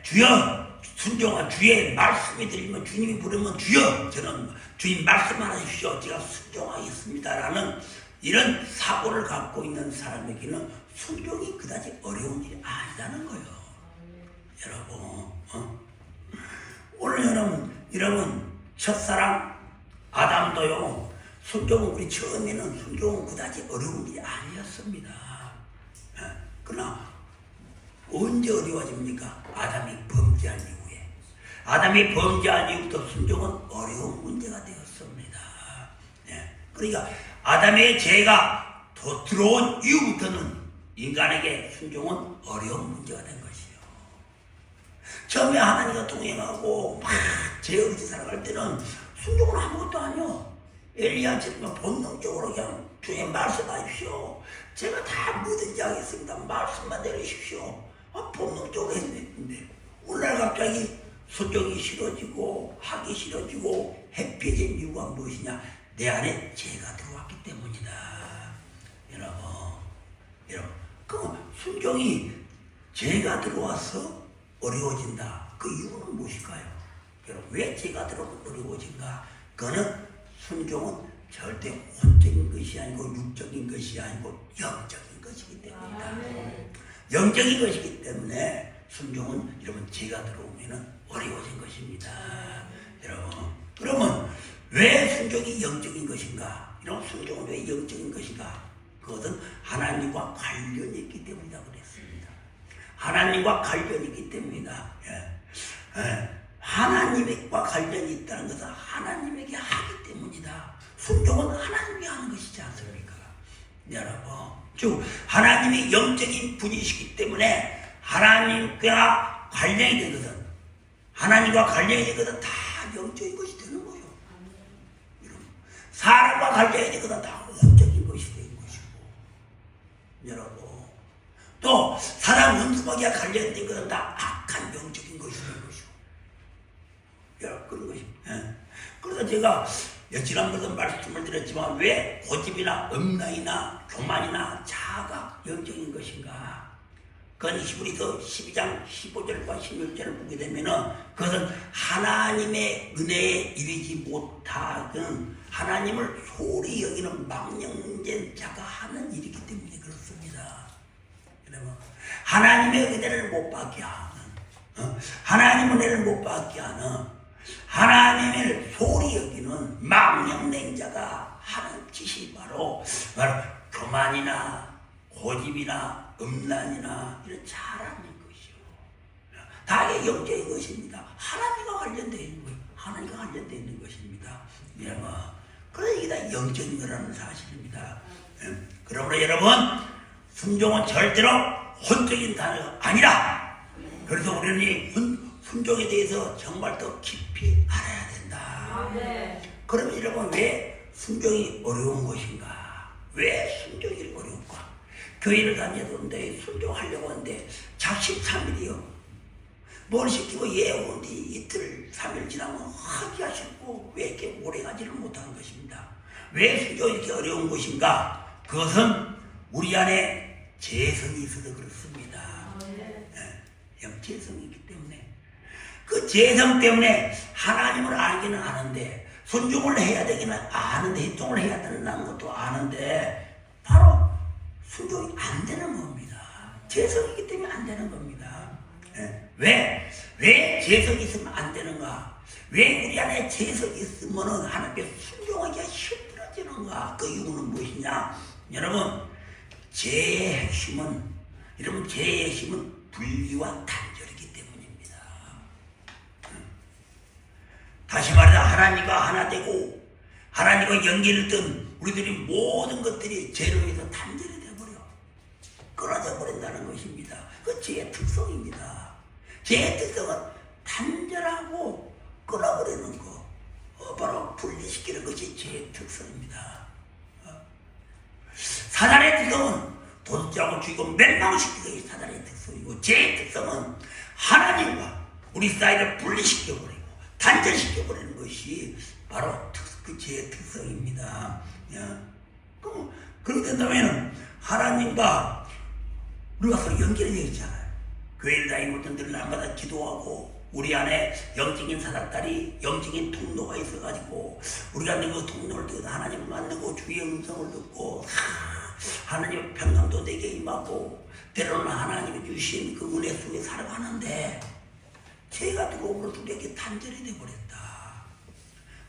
주여 순종한 주의 말씀이 들리면 주님이 부르면 주여 저는 주님 말씀만 하십시오 제가 순종하겠습니다 라는 이런 사고를 갖고 있는 사람에게는 순종이 그다지 어려운 일이 아니라는 거예요. 여러분 오늘 여러분 첫사랑 아담도요 순종은 우리 처음에는 순종은 그다지 어려운 일이 아니었습니다. 그러나 언제 어려워집니까? 아담이 범죄한 이후에. 아담이 범죄한 이후부터 순종은 어려운 문제가 되었습니다. 그러니까 아담의 죄가 더 들어온 이후부터는 인간에게 순종은 어려운 문제가 된 것이요. 처음에 하나님과 동행하고 막 죄 없이 살아갈 때는 순종은 아무것도 아니요. 엘리야한테 본능적으로 그냥 주님 말씀하십시오. 제가 다 뭐든지 하겠습니다. 말씀만 내리십시오. 본능적으로 했는데 오늘날 갑자기 순종이 싫어지고 하기 싫어지고 해피해진 이유가 무엇이냐? 내 안에 죄가 들어왔기 때문이다. 여러분 그럼 순종이 죄가 들어와서 어려워진다. 그 이유는 무엇일까요? 여러분 왜 죄가 들어오면 어려워진가? 그거는 순종은 절대 혼적인 것이 아니고 육적인 것이 아니고 영적인 것이기 때문이다. 영적인 것이기 때문에 순종은 여러분 죄가 들어오면 어려워진 것입니다. 여러분 그러면 왜 순종이 영적인 것인가? 이런 순종은 왜 영적인 것인가? 그것은 하나님과 관련이 있기 때문이라고 그랬습니다. 하나님과 관련이 있기 때문이다. 하나님과 관련이 있다는 것은 하나님에게 하기 때문이다. 순종은 하나님이 하는 것이지 않습니까? 여러분, 즉 하나님이 영적인 분이시기 때문에 하나님과 관련이 되거든. 하나님과 관련이 되거든 다 영적인 것이 되는 거예요. 사람과 관련이 되거든 다 영적인 것이 되는 것이고, 여러분, 또 사람 원수마귀와 관련된 것은 다 악한 영적인 것이 되는 것이고, 여러분, 그런 것이. 그래서 제가 지난번에도 말씀을 드렸지만 왜 고집이나 음란이나 교만이나 자아가 영적인 것인가? 그건 히브리서 12장 15절과 16절을 보게 되면은 그것은 하나님의 은혜에 이르지 못하는 하나님을 소홀히 여기는 망령된 자가 하는 일이기 때문에 그렇습니다. 여러분, 하나님의 은혜를 못 받게 하는, 하나님의 은혜를 못 받게 하는, 하나님을 소홀히 여기는 망령된 자가 하는 짓이 바로 교만이나 고집이나 음란이나 이런 자랑인 것이요. 다 이게 영적인 것입니다. 하나님과 관련되어 있는 거예요. 하나님과 관련되어 있는 것입니다. 여러분, 그래서 이게 다 영적인 거라는 사실입니다. 그러므로 여러분, 순종은 절대로 혼적인 단어가 아니라, 그래서 우리는 순종에 대해서 정말 더 깊이 알아야 된다. 그러면 여러분, 왜 순종이 어려운 것인가? 왜 순종이 어려울까? 교회를 다녀도는데 순종하려고 하는데 작 13일이요. 뭘 시키고 오는데 이틀 3일 지나면 하기가 싫고 왜 이렇게 오래 가지를 못하는 것입니다. 왜 순종이 이렇게 어려운 것인가? 그것은 우리 안에 재성이 있어서 그렇습니다. 영재성이 있기 때문에, 그 재성 때문에 하나님을 알기는 아는데, 순종을 해야 되기는 아는데, 행동을 해야 된다는 것도 아는데 바로 순종이 안 되는 겁니다. 재성이기 때문에 안 되는 겁니다. 왜 재성이 있으면 안 되는가? 왜 우리 안에 재성이 있으면 하나님께 순종하기가 힘들어지는가? 그 이유는 무엇이냐? 여러분, 죄의 핵심은 분리와 단절이기 때문입니다. 다시 말해서 하나님과 하나 되고 하나님과 연결된 우리들이 모든 것들이 죄로 인해서 단절이 되어버려. 끊어져 버린다는 것입니다. 그 죄의 특성입니다. 죄의 특성은 단절하고 끊어버리는 거, 바로 분리시키는 것이 죄의 특성입니다. 사단의 특성은 도둑질하고 죽이고 멸망시키는 것이 사단의 특성이고, 죄의 특성은 하나님과 우리 사이를 분리시켜버리고 단절시켜버리는 것이 바로 그 죄의 특성입니다. 그렇게 된다면 하나님과 우리가 서로 연결이 되어 있잖아요. 교회를 다니는 분들 날마다 기도하고 우리 안에 영적인 사닥다리, 영적인 통로가 있어가지고 우리가 그 통로를 통해서 하나님을 만나고 주의 음성을 듣고 하나님의 평강도 내게 임하고 때로는 하나님이 주신 그 은혜 속에 살아가는데 죄가 들어오므로써 우리에게 단절이 되어버렸다.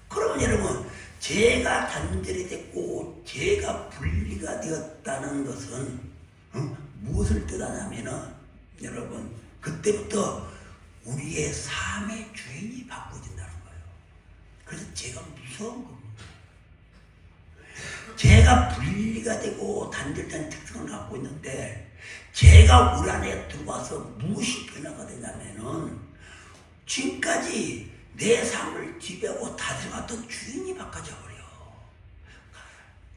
그러면 여러분, 죄가 단절이 됐고 죄가 분리가 되었다는 것은 무엇을 뜻하냐면은 여러분, 그때부터 우리의 삶의 주인이 바꿔진다는 거예요. 그래서 죄가 무서운 겁니다. 죄가 분리가 되고 단절된 특성을 갖고 있는데, 죄가 우리 안에 들어와서 무엇이 변화가 되냐면은 지금까지 내 삶을 지배하고 다스려왔던 주인이 바꿔져 버려.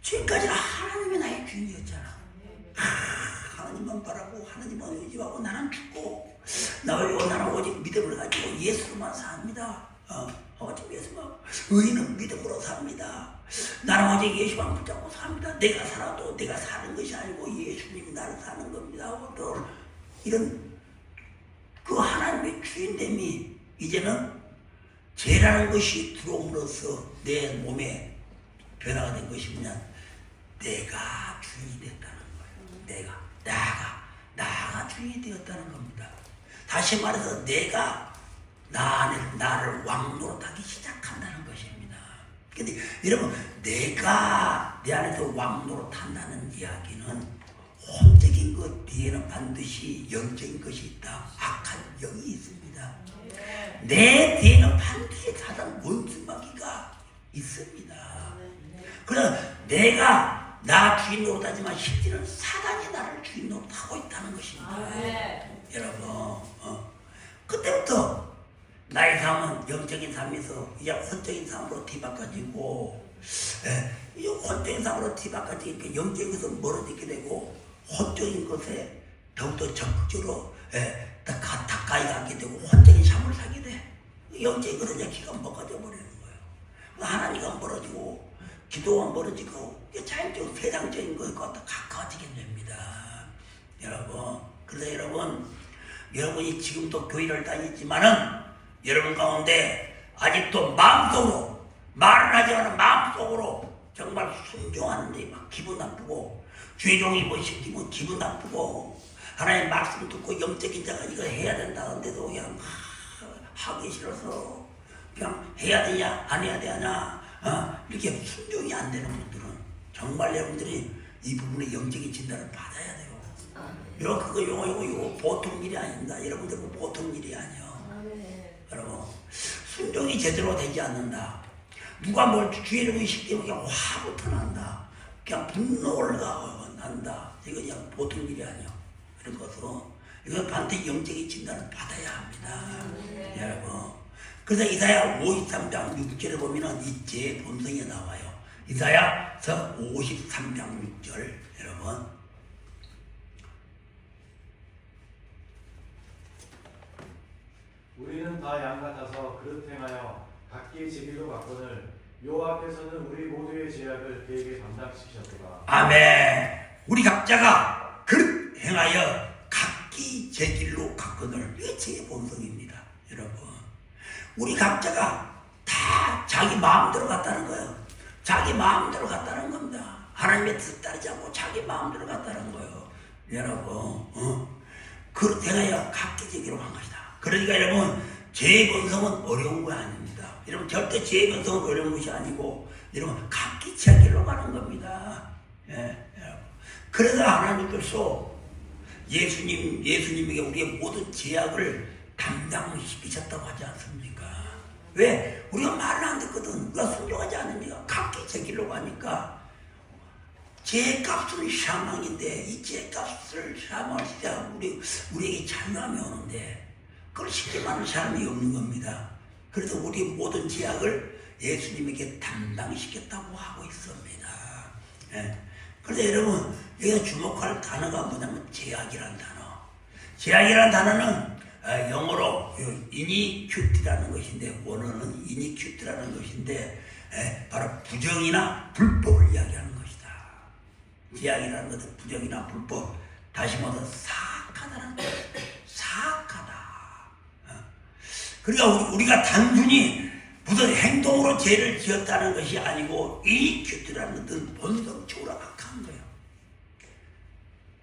지금까지는 하나님이 나의 주인이었잖아. 하나님만 바라고 하나님만 의지하고 나는 죽고 나는 오직 믿음을 가지고 예수로만 삽니다. 오직 예수만, 의인은 믿음으로 삽니다. 나는 오직 예수만 붙잡고 삽니다. 내가 살아도 내가 사는 것이 아니고 예수님이 나를 사는 겁니다. 이런 그 하나님의 주인됨이 이제는 죄라는 것이 들어옴으로써 내 몸에 변화가 된 것이 뭐냐? 내가 주인이 됐다는 거예요. 나가 주인이 되었다는 겁니다. 다시 말해서 내가 나를 왕노릇하기 시작한다는 것입니다. 근데 여러분, 내가 내 안에서 왕노릇한다는 이야기는 혼적인 것 뒤에는 반드시 영적인 것이 있다. 악한 영이 있습니다. 내 뒤에는 반드시 사단 원수마귀가 있습니다. 내가 나 주인 노릇하지만 실제는 사단이 나를 주인 노릇하고 있다는 것입니다. 여러분, 그때부터 나의 삶은 영적인 삶에서 이제 혼적인 삶으로 뒤바꿔지고, 이 혼적인 삶으로 뒤바꿔지니까 영적인 것은 멀어지게 되고 혼적인 것에 더욱더 적극적으로 더 가까이 가게 되고 혼적인 삶을 살게 돼. 영적인 것은 이제 기가 먹어져 버리는 거예요. 하나님과 멀어지고 기도와 멀어지고 자연적으로 세상적인 것과 더 가까워지게 됩니다. 여러분, 그래서 여러분이 지금도 교회를 다니지만은 여러분 가운데 아직도 마음속으로 말을 하지 않은 마음속으로 정말 순종하는데 막 기분 나쁘고 주의 종이 뭐 시키면 기분 나쁘고 하나님의 말씀 듣고 영적인 자가 이거 해야 된다는데도 그냥 하기 싫어서 그냥 해야 되냐 안 해야 되냐 이렇게 순종이 안 되는 분들은 정말 여러분들이 이 부분에 영적인 진단을 받아야 돼요. 이거 그거 요거 보통 일이 아닙니다. 여러분들 보통 일이 아니에요. 여러분, 순종이 제대로 되지 않는다. 누가 뭘 주의 이름을 시키면 그냥 화부터 난다. 그냥 분노가 난다. 이거 그냥 보통 일이 아니에요. 그래서 이건 반드시 영적인 진단을 받아야 합니다. 여러분, 그래서 이사야 53장 6절에 보면은 이 제 본성이 나와요. 이사야서 53장 6절 여러분. 우리는 다 양 같아서 그릇 행하여 각기 제 길로 갔거늘 여호와께서는 우리 모두의 죄악을 그에게 담당시키셨도다. 아멘. 우리 각자가 그릇 행하여 각기 제 길로 갔거늘. 이게 제 본성입니다. 여러분, 우리 각자가 다 자기 마음대로 갔다는 거예요. 자기 마음대로 갔다는 겁니다. 하나님의 뜻 따르지 않고 자기 마음대로 갔다는 거예요. 여러분, 그릇 행하여 각기 제 길로 간 것이다. 그러니까 여러분, 죄의 본성은 어려운 거 아닙니다. 여러분, 절대 죄의 본성은 어려운 것이 아니고 여러분 각기 제 길로 가는 겁니다. 여러분. 그래서 하나님께서 예수님에게 우리의 모든 죄악을 담당시키셨다고 하지 않습니까? 왜? 우리가 말을 안 듣거든. 우리가 순종하지 않으니까 각기 제 길로 가니까 죄값은 사망인데 이 죄값을 사망하시자 우리에게 자유함이 오는데 그걸 쉽게만은 사람이 없는 겁니다. 그래서 우리 모든 죄악을 예수님에게 담당시켰다고 하고 있습니다. 그래서 여러분, 여기서 주목할 단어가 뭐냐면 죄악이라는 단어. 죄악이라는 단어는 영어로 이니큐티라는 것인데, 원어는 이니큐티라는 것인데 바로 부정이나 불법을 이야기하는 것이다. 죄악이라는 것은 부정이나 불법, 다시 말해서 사악하다는 것. 사악하다. 그러니까 우리가 단순히 무슨 행동으로 죄를 지었다는 것이 아니고 이니큐티라는 것은 본성적으로 악한 거예요.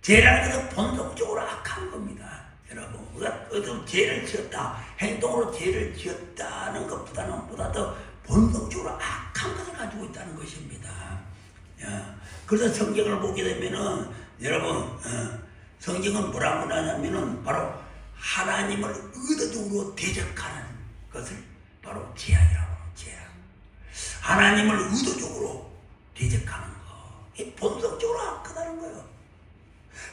죄라는 것은 본성적으로 악한 겁니다. 여러분, 우리가 어떤 죄를 지었다, 행동으로 죄를 지었다는 것보다는 보다 더 본성적으로 악한 것을 가지고 있다는 것입니다. 그래서 성경을 보게 되면은 여러분, 성경은 뭐라고 하냐면은 바로 하나님을 의도적으로 대적하는 것을 바로 죄악이라고 합니다. 죄악. 하나님을 의도적으로 대적하는 거. 이 본성적으로 악하다는 거예요.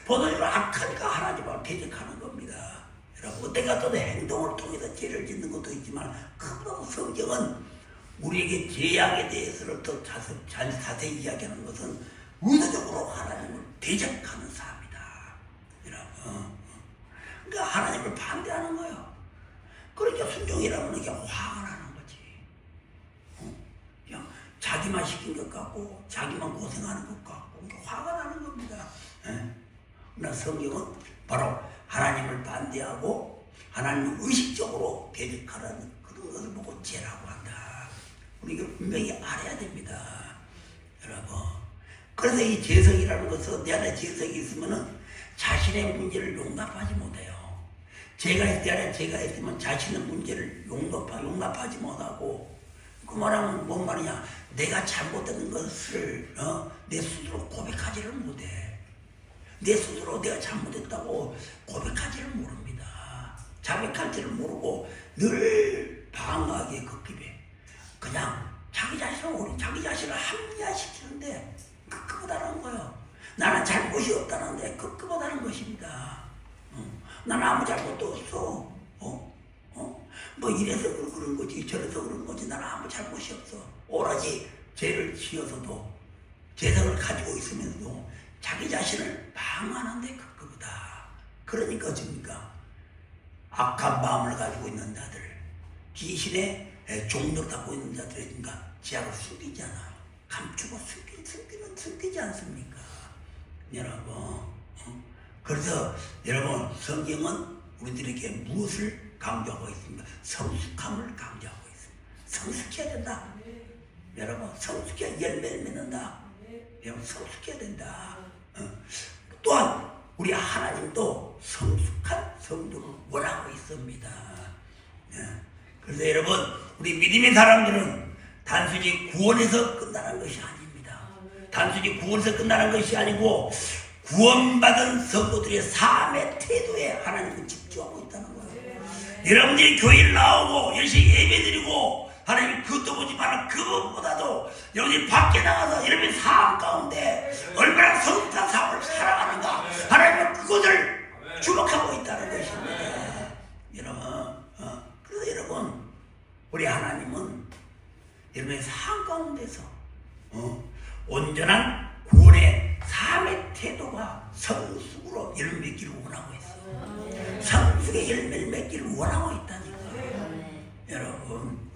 본성적으로 악하니까 하나님을 대적하는 겁니다. 여러분, 어떤 어떤 행동을 통해서 죄를 짓는 것도 있지만 그보다 성경은 우리에게 죄악에 대해서를 더 자세히 이야기하는 것은 의도적으로 하나님을 대적하는 삶이다. 여러분, 그러니까 하나님을 반대하는 거예요. 그러니까 순종이라면 이게 화가 나는 거지. 그냥 자기만 시킨 것 같고 자기만 고생하는 것 같고 화가 나는 겁니다. 그러나 성경은 바로 하나님을 반대하고 하나님을 의식적으로 대적하라는 그런 것을 보고 죄라고 한다. 우리 이걸 분명히 알아야 됩니다. 여러분, 그래서 이 죄성이라는 것은 내 안에 죄성이 있으면은 자신의 문제를 용납하지 못해요. 내 안에 죄가 있으면 자신의 문제를 용납하지 못하고, 그 말하면 뭔 말이냐, 내가 잘못된 것을 내 스스로 고백하지를 못해. 내 스스로 내가 잘못했다고 고백하지를 모릅니다. 자백할지를 모르고 늘 방황하기에 급급해. 그냥 자기 자신을 합리화시키는데 그거다라는 거예요. 나는 잘못이 없다는데 그거다라는 것입니다. 나는 아무 잘못도 없어. 뭐 이래서 그런 거지 저래서 그런 거지 나는 아무 잘못이 없어. 오로지 죄를 지어서도 죄성을 가지고 있으면서도 자기 자신을 방어하는데 그거다. 그러니까 어쩝니까? 악한 마음을 가지고 있는 자들, 귀신의 종력을 갖고 있는 자들이니까 지하고 숨기잖아. 감추고 숨기지 않습니까? 여러분. 그래서 여러분 성경은 우리들에게 무엇을 강조하고 있습니까? 성숙함을 강조하고 있습니다. 성숙해야 된다. 여러분 성숙해야 열매를 맺는다. 여러분 성숙해야 된다. 또한 우리 하나님도 성숙한 성도를 원하고 있습니다. 그래서 여러분 우리 믿음의 사람들은 단순히 구원에서 끝나는 것이 아닙니다. 단순히 구원에서 끝나는 것이 아니고 구원받은 성도들의 삶의 태도에 하나님은 집중하고 있다는 거예요. 여러분들이 교회를 나오고 열심히 예배드리고 하나님 그것도 보지만 그것보다도 여러분들이 밖에 나가서 여러분의 삶 가운데 얼마나 성숙한 삶을 살아가는가 하나님은 그것을 주목하고 있다는 것입니다. 여러분 그래서 여러분 우리 하나님은 여러분의 삶 가운데서 온전한 구원의 삶의 태도가 성숙으로 열매 맺기를 원하고 있어요. 성숙의 열매를 맺기를 원하고 있다니까요. 여러분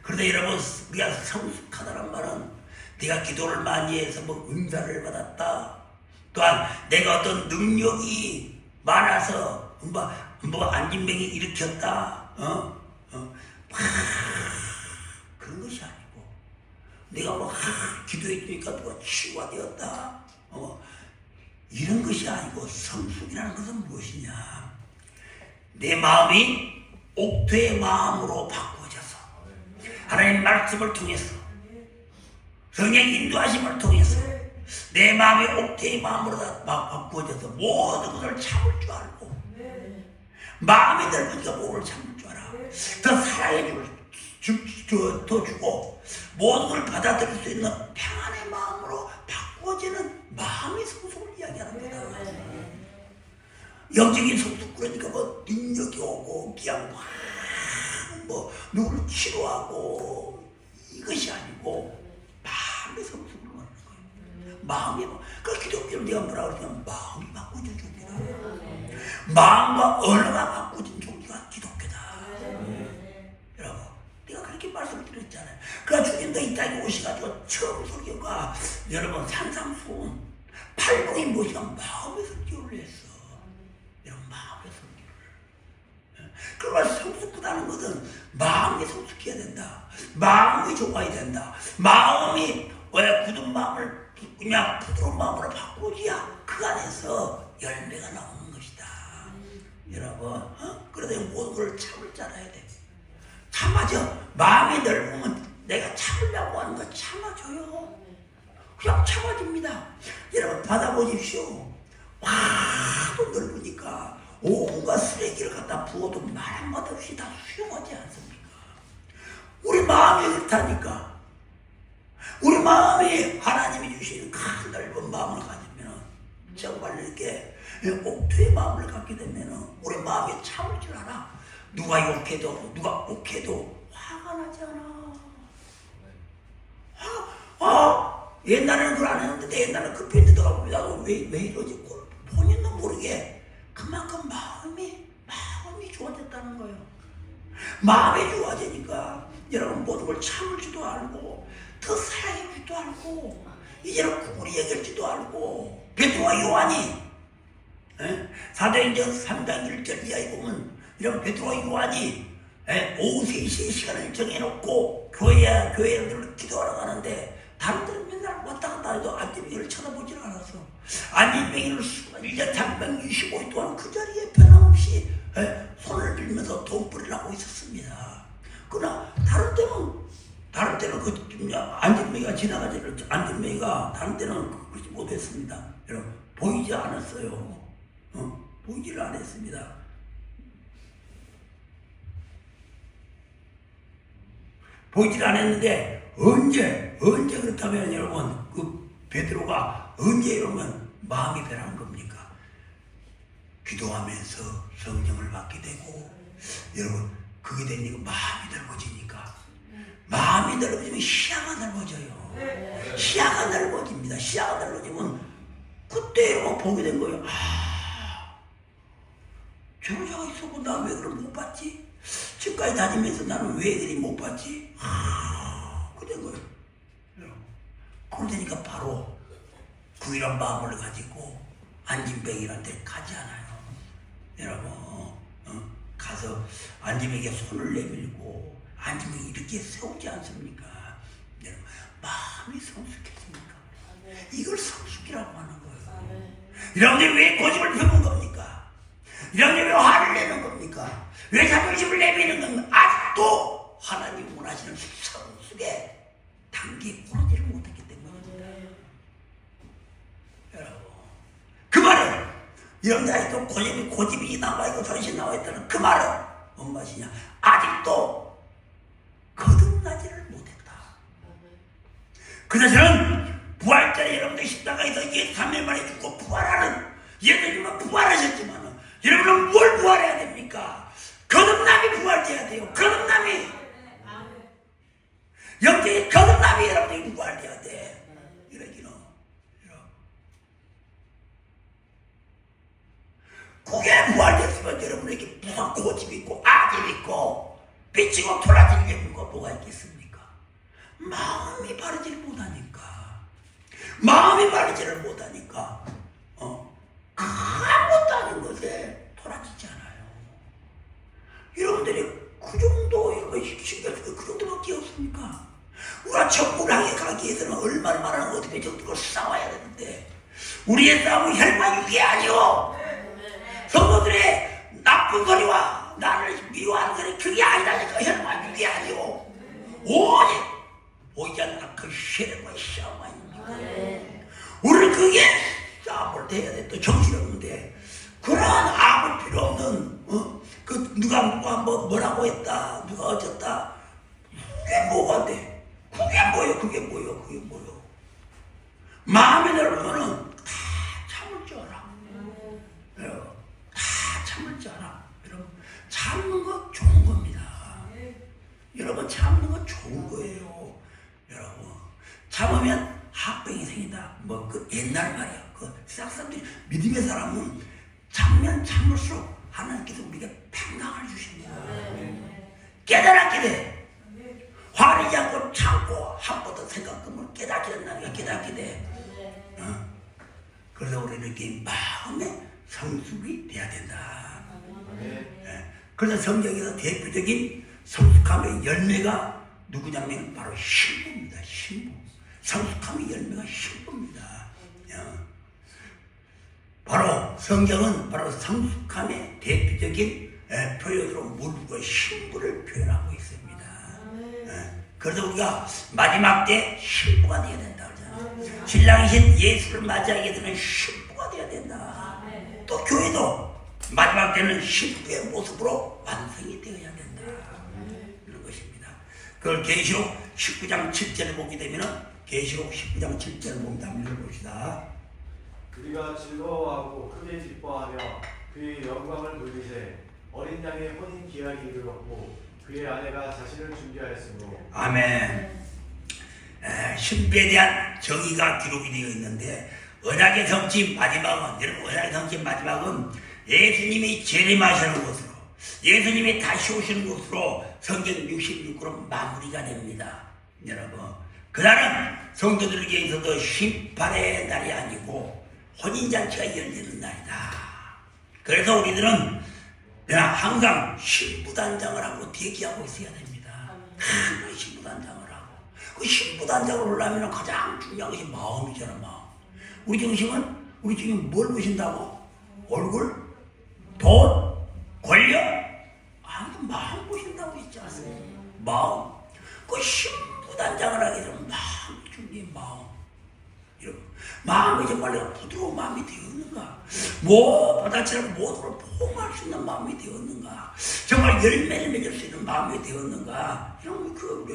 그런데 여러분 우리가 성숙하다는 말은 내가 기도를 많이 해서 뭐 은사를 받았다. 또한 내가 어떤 능력이 많아서 뭐 안진병이 일으켰다. 그런 것이 아니고 내가 뭐 기도했으니까 누가 치유가 되었다. 이런 것이 아니고 성숙이라는 것은 무엇이냐? 내 마음이 옥토의 마음으로 바꾸어져서 하나님 말씀을 통해서 성령 인도하심을 통해서 내 마음이 옥토의 마음으로 바꾸어져서 모든 것을 참을 줄 알고 마음이 넓으니까 목을 참을 줄 알아. 더 사랑해 더 주고 모든 걸 받아들일 수 있는 평안의 마음으로 바꾸어지는 마음의 성숙을 이야기하는 거다. 영적인 성숙 그러니까 뭐 능력이 오고 그냥 뭐 누구를 치료하고 이것이 아니고 마음의 성숙을 말하는 거예요. 마음이 그 기독교는 내가 뭐라 그러냐면 마음이 바꾸어진 종교다. 마음과 언어가 바꾸어진 종교가 기독교다. 여러분 내가 그렇게 말씀을 드렸잖아요. 그러니까 주님도 이 땅에 오셔가지고 처음 설교가 여러분 산상수훈 팔복이 무엇이냐 마음의 설교를 했어. 여러분 마음의 설교를. 그러나 성숙하다는 것은 마음이 성숙해야 된다. 마음이 좋아야 된다. 마음이 왜 굳은 마음을 그냥 부드러운 마음으로 바꾸지야 그 안에서 열매가 나오는 것이다. 여러분 그래서 모든 걸 참을 줄 알아야 돼. 참아줘. 마음이 넓으면 내가 참으려고 하는 거 참아줘요. 그냥 참아줍니다. 여러분 받아보십시오. 와도 넓으니까 온갖 쓰레기를 갖다 부어도 말 한마디 없이 다 수용하지 않습니까? 우리 마음이 그렇다니까. 우리 마음이 하나님이 주시는 큰 넓은 마음을 가지면 정말 이렇게 옥토의 마음을 갖게 되면 우리 마음이 참을 줄 알아. 누가 욕해도 누가 욱해도 화가 나지 않아. 옛날에는 그걸 안 했는데 옛날에는 급했는데 나도 왜 이러지? 본인도 모르게 그만큼 마음이 좋아졌다는 거예요. 마음이 좋아지니까 여러분 모든 걸 참을 줄도 알고 더 사랑해 줄도 알고 이제는 구분이 얘기할지도 알고 베드로와 요한이 사도행전 3장 1절 이하에 보면 이런 베드로와 요한이 오후 3시에 시간을 정해놓고 교회를 기도하러 가는데 다른 데는 맨날 왔다 갔다 해도 안진뱅이를 쳐다보질 않았어. 안진뱅이를 365일 동안 그 자리에 변함없이 손을 빌면서 돈벌이를 하고 있었습니다. 그러나 다른 때는 그 안진뱅이가 지나가지를 안진뱅이가 다른 때는 그렇지 못했습니다. 여러분 보이지 않았어요. 보이지를 않았습니다. 보이질 않았는데 언제 그렇다면 여러분 그 베드로가 언제 이러면 마음이 변하는 겁니까? 기도하면서 성령을 받게 되고 여러분 그게 되니까 마음이 넓어지니까 마음이 넓어지면 시야가 넓어져요. 시야가 넓어집니다. 시야가 넓어지면 그때 여러분 보게 된 거예요. 저 여자가 있었고 나 왜 그걸 못 봤지? 지금까지 다니면서 나는 왜 그리 못 봤지? 그런 거예요. 그러니까 바로 구이란 마음을 가지고 안진뱅이란 데 가지 않아요. 여러분 가서 안진뱅이에 손을 내밀고 안진뱅이 이렇게 세우지 않습니까? 여러분 마음이 성숙해집니까? 이걸 성숙이라고 하는 거예요. 여러분들 왜 고집을 펴는 겁니까? 여러분들 왜 화를 내는 겁니까? 왜 자존심을 내미는 겁니까? 아직도 하나님 원하시는 성숙에 단계에 오르지를 못했기 때문에 여러분 그 말은 여러분들 아직도 고집이 남아있고 정신 나와있다는 그 말은 뭔 말이냐? 아직도 거듭나지를 못했다. 그래서 저는 부활절에 여러분들 십자가에서 예수 3일 만에 죽고 부활하는 예수님은 부활하셨지만 여러분은 뭘 부활해야 됩니까? 거듭남이 부활돼야 돼요. 거듭남이 영적인 거듭남이 여러분이 부활돼야 돼. 이러기는 그게 부활됐으면 여러분에게 무슨 고집이 있고 아집 있고 삐치고 돌아지는 게 뭐가 있겠습니까? 마음이 바르지를 못하니까 아무것도 아닌 것에 돌아지지 않아요. 여러분들이 그 정도 여러분 신경쓰고 그 정도밖에 없습니까? 우리가 천국을 향해 가기 위해서는 얼마나 많은 어떻게 정도로 싸워야 되는데 우리의 싸움은 혈과 육이 아니오. 성도들의 나쁜 소리와 나를 미워하는 소리 그게 아니라니까. 혈과 육이 아니오. 오직 보이지 않는 그 혈과 싸움입니다. 우리는 그게 싸움을 해야 돼. 또 정신없는데 그런 아무 필요 없는 그 누가 뭐라고 했다 누가 어쨌다 그게 뭐가 돼? 그게 뭐요? 마음에 들으면은 다 참을 줄 알아. 다 참을 줄 알아. 여러분 참는 거 좋은 겁니다. 여러분 참는 거 좋은 거예요. 여러분 참으면 합병이 생긴다. 뭐 그 옛날 말이야. 그 싹사람들이 믿음의 사람은 참으면 참을수록 하나님께서 우리에게 평강을 주십니다. 깨달았게 돼. 화내지 않고 참고 한 번 더 생각하면 깨닫게 된다니까. 깨닫게 돼. 그래서 우리는 이렇게 마음의 성숙이 돼야 된다. 그래서 성경에서 대표적인 성숙함의 열매가 누구냐면 바로 신부입니다. 신부. 성숙함의 열매가 신부입니다. 바로 성경은 바로 성숙함의 대표적인 표현으로 물과 신부를 표현하고 있습니다. 그래서 우리가 마지막 때 신부가 되어야 된다 그러잖아요. 신랑이신 예수를 맞이하게 되는 신부가 되어야 된다. 또 교회도 마지막 때는 신부의 모습으로 완성이 되어야 된다. 이런 것입니다. 그걸 계시록 19장 7절을 보게 되면 계시록 19장 7절을 봅니다. 한번 읽어봅시다. 우리가 즐거워하고 크게 기뻐하며 그의 영광을 누리세. 어린 양의 혼인 기한이 이르렀고 그의 아내가 자신을 준비하였으므로. 아멘. 신부에 대한 정의가 기록이 되어 있는데 언약의 성취 마지막은 여러분 언약의 성취 마지막은 예수님이 재림하시는 곳으로 예수님이 다시 오시는 곳으로 성경 66으로 마무리가 됩니다. 여러분 그날은 성도들에게 있어서 심판의 날이 아니고 혼인잔치가 열리는 날이다. 그래서 우리들은 항상 신부단장을 하고 대기하고 있어야 됩니다. 항상 신부단장을 하고 그 신부단장을 하려면 가장 중요한 것이 마음이잖아. 마음. 우리 지금 뭘 보신다고? 얼굴? 돈? 권력? 아니 마음 보신다고 했지 않습니까? 마음. 그 신부단장을 하게 되면 마음이 중요해. 마음. 마음이 정말 내가 부드러운 마음이 되었는가? 바다처럼 모두를 포옹할 수 있는 마음이 되었는가? 정말 열매를 맺을 수 있는 마음이 되었는가? 이런 그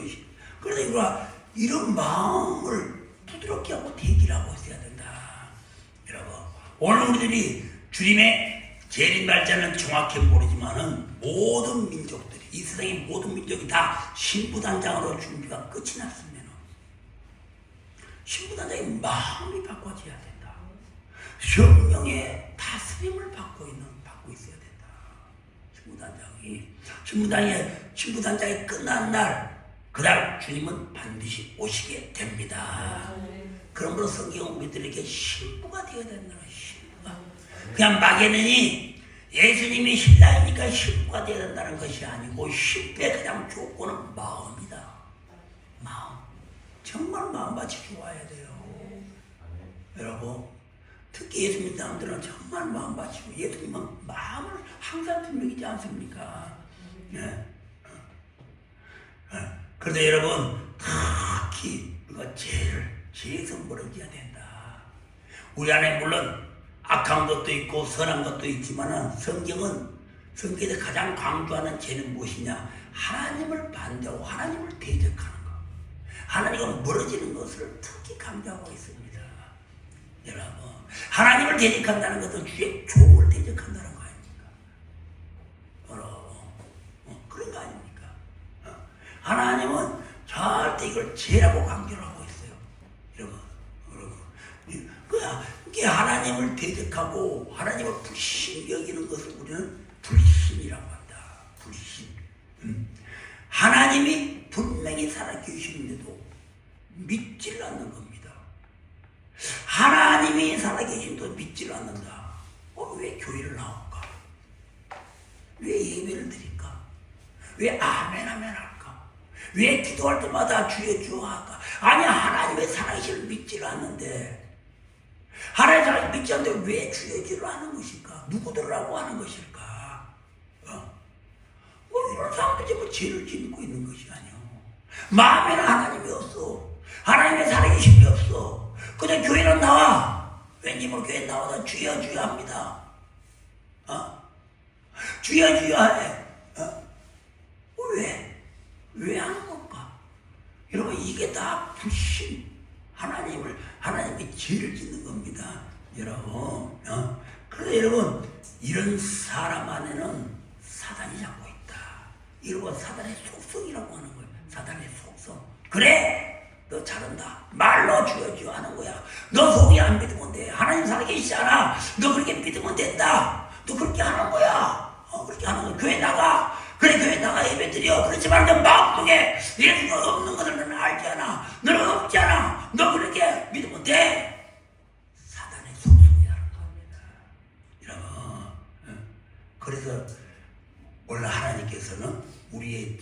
그래서 이거 이런 마음을 부드럽게 하고 대기하고 있어야 된다. 여러분, 오늘 우리들이 주님의 재림 날짜는 정확히 모르지만은 모든 민족들이, 이 세상의 모든 민족이 다 신부단장으로 준비가 끝이 났으면 신부단장의 마음이 바꿔져야 된다. 성령의 다스림을 받고 있어야 된다. 신부단장이 끝난 날, 그날 주님은 반드시 오시게 됩니다. 그러므로 성경은 우리들에게 신부가 되어야 된다. 신부가. 그냥 막연히 예수님이 신랑이니까 신부가 되어야 된다는 것이 아니고, 신부의 가장 조건은 마음이다. 마음. 정말 마음밭이 좋아야 돼요. 여러분, 특히 예수 믿는 사람들은 정말 마음밭이고, 예수님은 마음을 항상 분명히지 않습니까? 네. 그래서 여러분, 특히 우리가 죄에서 멀어져야 된다. 우리 안에 물론 악한 것도 있고 선한 것도 있지만 성경에 가장 강조하는 죄는 무엇이냐? 하나님을 반대하고 하나님을 대적하는 것, 하나님과 멀어지는 것을 특히 강조하고 있습니다. 여러분, 하나님을 대적한다는 것은 주의 종을 대적한다는 거 아닙니까? 그런 거 아닙니까? 하나님은 절대 이걸 죄라고 강조를 하고 있어요. 여러분. 이게 하나님을 대적하고 하나님을 불신히 여기는 것을 우리는 불신이라고 한다. 불신. 하나님이 분명히 살아계시는데도 믿질 않는 겁니다. 하나님이 살아계신데도 믿질 않는다. 왜 교회를 나올까? 왜 예배를 드릴까? 왜 아멘 할까? 왜 기도할 때마다 주여 주여 할까? 아니, 하나님의 살아계심을 믿지를 않는데, 하나님의 살아계심을 믿지 않는데 왜 주여 주여 하는 것일까? 누구들라고 하는 것일까? 이런 사람들이 죄를 짓고 있는 것이 아니오. 마음에는 하나님이 없어. 하나님의 살아계심이 없어. 그냥 교회는 나와. 왠지모르 교회 나와서 주여 주여 합니다. 주여 주여 해. 왜 하는 걸까? 여러분, 이게 다 불신. 하나님이 죄를 짓는 겁니다. 여러분. 그래서 여러분, 이런 사람 안에는 사단이 잡고 있다. 이런 사단의 속성이라고 하는 거예요. 사단의 속성. 그래, 너 잘한다. 말로 주여 주여 하는 거야. 너 속이 안 믿으면 돼. 하나님 살아계시지 않아. 너 그렇게 믿으면 된다. 너 그렇게 하는 거야. 그렇게 하는 거야. 교회 나가. 그래, 교회 나가 예배 드려. 그렇지만 너 마음속에 예수가 없는 것을 너는 알지 않아. 너는 없지 않아. 너 그렇게 믿으면 돼. 사단의 속성이라는 겁니다. 여러분, 그래서 원래 하나님께서는 우리의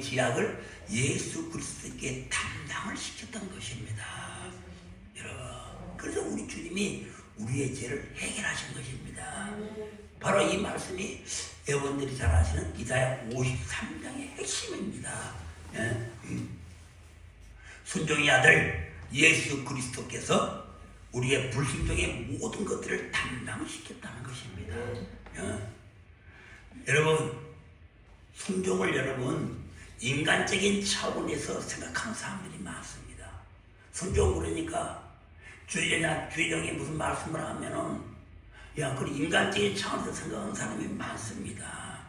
죄악을 예수 그리스도께 담당을 시켰던 것입니다. 여러분, 그래서 우리 주님이 우리의 죄를 해결하신 것입니다. 바로 이 말씀이 여러분들이 잘 아시는 이사야 53장의 핵심입니다. 순종의 아들 예수 그리스도께서 우리의 불순종의 모든 것들을 담당시켰다는 것입니다. 여러분, 순종을 인간적인 차원에서 생각하는 사람들이 많습니다. 순종 그러니까 주의종이 무슨 말씀을 하면은 그 인간적인 차원에서 생각하는 사람이 많습니다.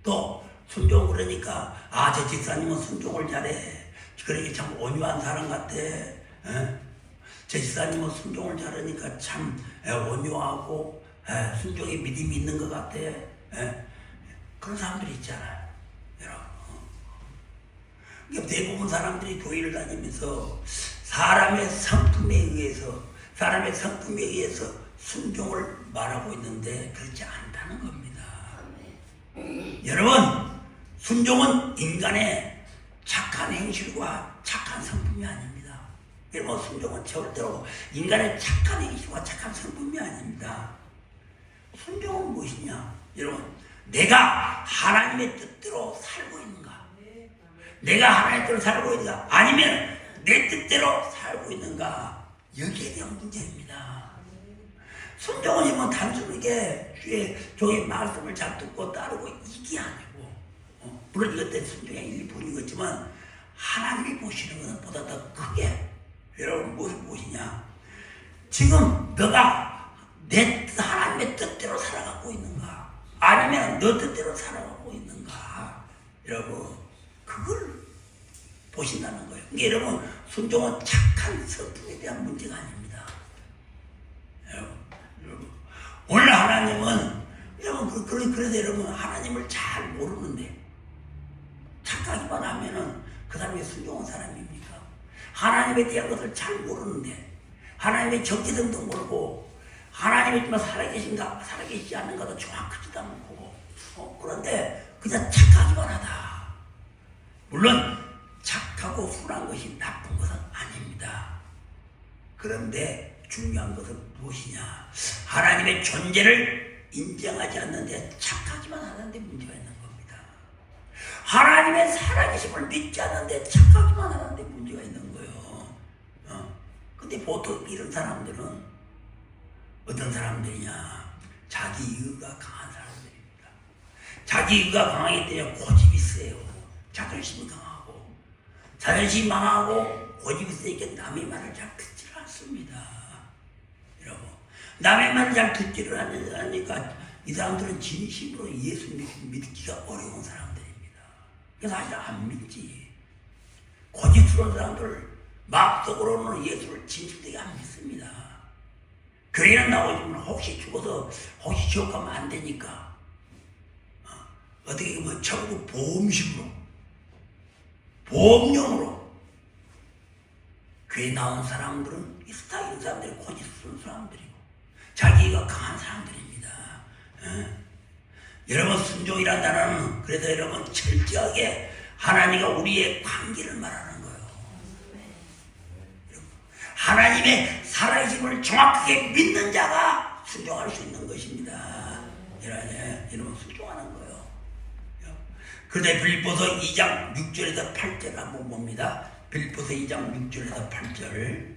또 순종 그러니까 저 집사님은 순종을 잘해. 그러니까 참 온유한 사람 같아. 저 집사님은 순종을 잘하니까 참 온유하고 순종에 믿음이 있는 것 같아. 그런 사람들이 있잖아요. 여러분. 대부분 사람들이 교회를 다니면서 사람의 성품에 의해서 순종을 말하고 있는데 그렇지 않다는 겁니다. 여러분, 순종은 인간의 착한 행실과 착한 성품이 아닙니다. 여러분, 순종은 절대로 인간의 착한 행실과 착한 성품이 아닙니다. 순종은 무엇이냐? 여러분, 내가 하나님의 뜻대로 살고 있는가? 내가 하나님의 뜻대로 살고 있는가? 아니면 내 뜻대로 살고 있는가? 여기에 대한 문제입니다. 순종은 단순하게 주의 종의 말씀을 잘 듣고 따르고 이게 아니고, 물론 이것 때문에 순종의 일부이겠지만 하나님이 보시는 것은 보다 더 크게 여러분 무엇을 보시냐? 지금 너가 내 하나님의 뜻대로 살아가고 있는가? 아니면 너 뜻대로 살아가고 있는가? 여러분 그걸 보신다는 거예요. 그러니까 여러분 순종은 착한 성품에 대한 문제가 아닙니다. 여러분 오늘 하나님은 여러분 그래서 여러분 하나님을 잘 모르는데 착하기만 하면은 그 사람이 순종한 사람입니까? 하나님에 대한 것을 잘 모르는데 하나님의 정체성도 모르고 하나님이 정말 살아계신가 살아계시지 않는가도 정확하지도 않고 그런데 그냥 착하기만 하다. 물론 착하고 순한 것이 나쁜 것은 아닙니다. 그런데 중요한 것은 무엇이냐? 하나님의 존재를 인정하지 않는데 착하기만 하는데 문제가 있는 겁니다. 하나님의 살아계심을 믿지 않는데 착하기만 하는데 문제가 있는 거예요. 근데 보통 이런 사람들은 어떤 사람들이냐? 자기 의가 강한 사람들입니다. 자기 의가 강하기 때문에 고집이 세요. 자존심이 강하고 자존심이 강하고 고집이 세니까 남의 말을 잘 듣지를 않습니다. 여러분 남의 말을 잘 듣지를 않으니까 이 사람들은 진심으로 예수 믿기가 어려운 사람들입니다. 그래서 사실 안 믿지. 고집스러운 사람들 마음속으로는 예수를 진실되게 안 믿습니다. 교회는 나오지만 혹시 죽어서 혹시 지옥 가면 안 되니까 어떻게 뭐 천국 보험식으로 보험용으로 교회 나온 사람들은 이 스타일 사람들이 고집스러운 사람들이고 자기가 강한 사람들입니다. 여러분 순종이란 단어는 그래서 여러분 철저하게 하나님과 우리의 관계를 말하는 거예요. 하나님의 살아계심을 정확하게 믿는 자가 순종할 수 있는 것입니다. 여러분 순종하는 거예요. 그런데 빌립보서 2장 6절에서 8절 한번 봅니다. 빌립보서 2장 6절에서 8절.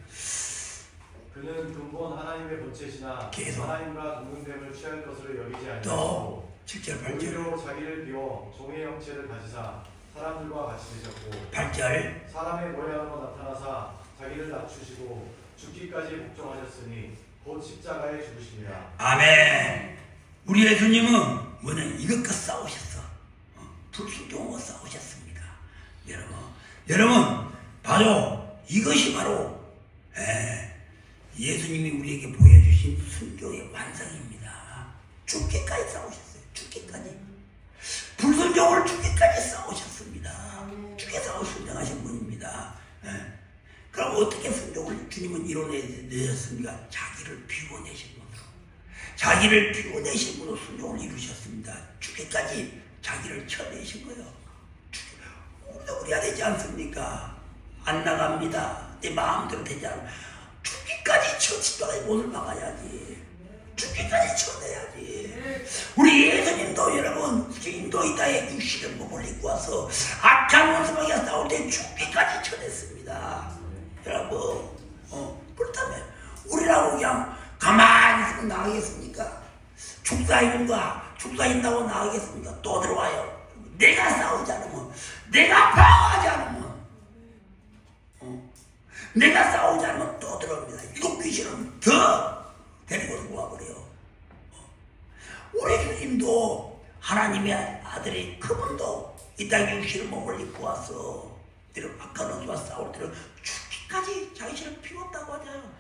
그는 근본 하나님의 본체시나 계속. 하나님과 동등됨을 취할 것으로 여기지 또 아니하시고 7절 8절 오히려 자기를 비워 종의 형체를 가지사 사람들과 같이 되셨고 8절 사람의 모양으로 나타나사 자기를 낮추시고 죽기까지 복종하셨으니 곧 십자가에 죽으십니다. 아멘. 우리 예수님은 뭐냐 이것과 싸우셨어. 불순종과 싸우셨습니다. 여러분 바로 이것이 바로 예수님이 우리에게 보여주신 순종의 완성입니다. 죽기까지 싸우셨어요. 죽기까지. 불순종을 죽기까지 싸우셨습니다. 죽게 싸워 순종하신 분입니다. 그럼 어떻게 순종을 주님은 이뤄내셨습니까? 자기를 비워내신 분으로. 자기를 비워내신 분으로 순종을 이루셨습니다. 죽기까지 자기를 쳐내신 거예요. 우리도 그래야 되지 않습니까? 안 나갑니다. 내 마음대로 되지 않아. 죽기까지 십자가에 못을 박아야지. 죽기까지 쳐내야지. 우리 예수님도 여러분 주님도 이 땅에 육신의 몸을 입고 와서 악한 원수마귀가 싸울 때 죽기까지 쳐냈습니다. 여러분 그렇다면 우리라고 그냥 가만히 있으면 나가겠습니까? 축사인다고 나가겠습니까? 또 들어와요. 내가 싸우지 않으면 내가 방어하지 않으면 내가 싸우지 않으면 또 들어옵니다. 이거 귀신은 더 데리고 들어와 버려요. 우리 주님도 하나님의 아들이 그분도 이 땅에 육신의 몸을 입고 와서 악한 원수와 싸울 때는 죽기까지 자기를 비웠다고 하잖아요.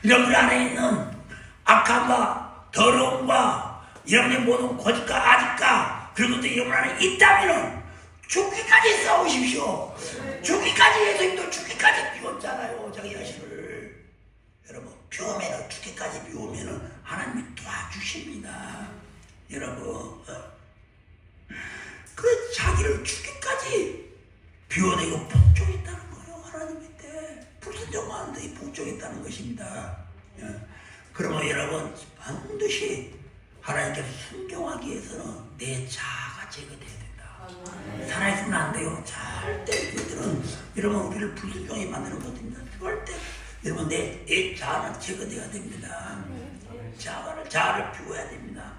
여러분 안에 있는 악함과 더러움과 여러분의 모든 고집과 아집과 그리고 또 여러분 안에 있다면 죽기까지 싸우십시오. 죽기까지 예수님도 죽기까지 비웠잖아요. 자기 자신을. 여러분 비우면 죽기까지 비우면 하나님이 도와주십니다. 여러분 그 자기를 죽기까지 비워내고 복종했다는 거예요. 하나님한테 불순종하는데 복종했다는 것입니다. 그러면 여러분 반드시 하나님께 순종하기 위해서는 내 자아가 제거돼야 된다. 살아있으면 안 돼요. 절대 그들은 여러분 우리를 불순종하게 만드는 것입니다. 절대 여러분 내 자아는 제거돼야 됩니다. 자아를 비워야 됩니다.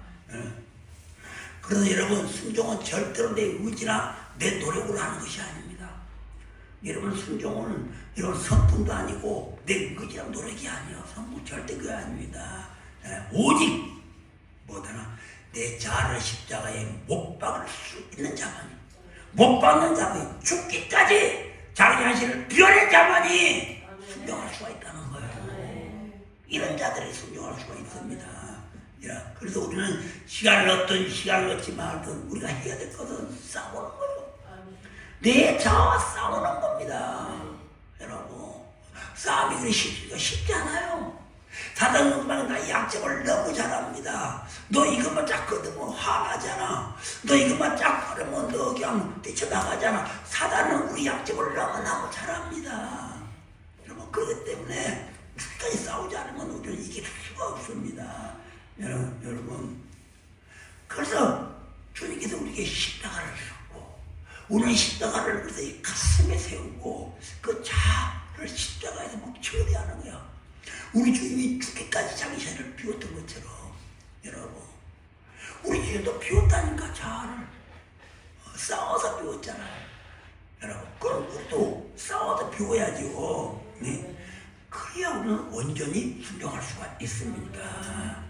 그래서 여러분 순종은 절대로 내 의지나 내 노력으로 하는 것이 아닙니다. 여러분 순종은 여러분 성품도 아니고 내 의지랑 노력이 아니에요. 성품 절대 그게 아닙니다. 오직 뭐더나 내 자아를 십자가에 못 박을 수 있는 자만이, 못 박는 자만이, 죽기까지 자기 자신을 비워낸 자만이 순종할 수가 있다는 거예요. 이런 자들이 순종할 수가 있습니다. 그래서 우리는 시간을 얻든 시간을 얻지 말든 우리가 해야 될 것은 싸우는 거예요. 내 자아와 싸우는 겁니다. 여러분, 싸움이 그리 쉽지 않아요. 사단은 나 약점을 너무 잘합니다. 너 이것만 짝 거두면 화나잖아. 너 이것만 짝 거두면 너 그냥 뛰쳐나가잖아. 사단은 우리 약점을 너무너무 잘합니다. 여러분, 그렇기 때문에 끝까지 싸우지 않으면 우리는 이길 수가 없습니다. 여러분, 그래서 주님께서 우리에게 십자가를 주셨고, 우리는 십자가를 그래서 이 가슴에 세우고 그 자아를 십자가에서 막 처리하는 거야. 우리 주님이 죽기까지 자기 자신을 비웠던 것처럼, 여러분, 우리 주님도 비웠다니까. 자아를 싸워서 비웠잖아요. 여러분, 그럼 우리도 싸워서 비워야죠. 네? 그래야 우리는 온전히 순종할 수가 있습니다.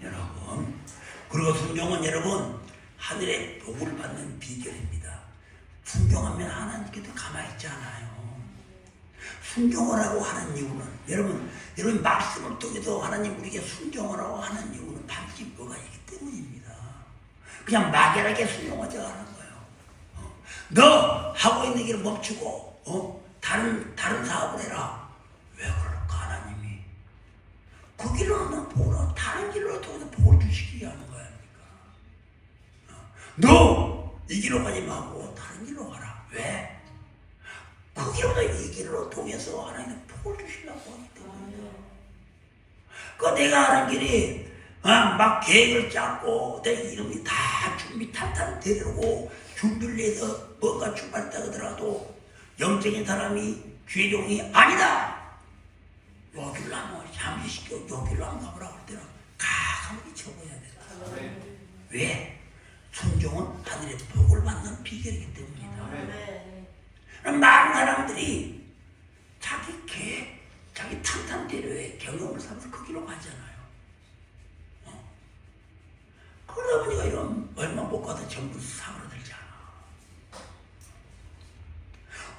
여러분, 그리고 순종은 여러분 하늘의 복을 받는 비결입니다. 순종하면 하나님께도 가만히 있지 않아요. 순종하라고 하는 이유는 여러분 말씀을 통해서 하나님 우리에게 순종하라고 하는 이유는 반드시 뭐가 있기 때문입니다. 그냥 막연하게 순종하지 않은 거예요. 너 하고 있는 일을 멈추고 다른 사업을 해라. 왜 그럴까? 하나님이 그 길로 하면 복을, 다른 길로 통해서 복을 주시기 하는 거야. 너 이 길로 가지 말고 다른 길로 가라. 왜? 그 길로 이 길로 통해서 하나님의 복을 주시려고 하기 때문이야. 그 내가 하는 길이 막 계획을 짰고 내 이름이 다 준비 탄탄 되려고 준비를 해서 뭔가 출발했다 하더라도 영적인 사람이 죄종이 아니다. 여기로 한번 잠시시켜 여기로 한번 가보라고 할 때는 가만히 쳐보야 된다. 왜? 순종은 하늘의 복을 받는 비결이기 때문이다. 많은 사람들이 자기 계획, 자기 탄탄대로의 경험을 삼아서 그 길로 가잖아요. 그러다 보니까 이런 얼마 못 가도 전부 사그라들잖아.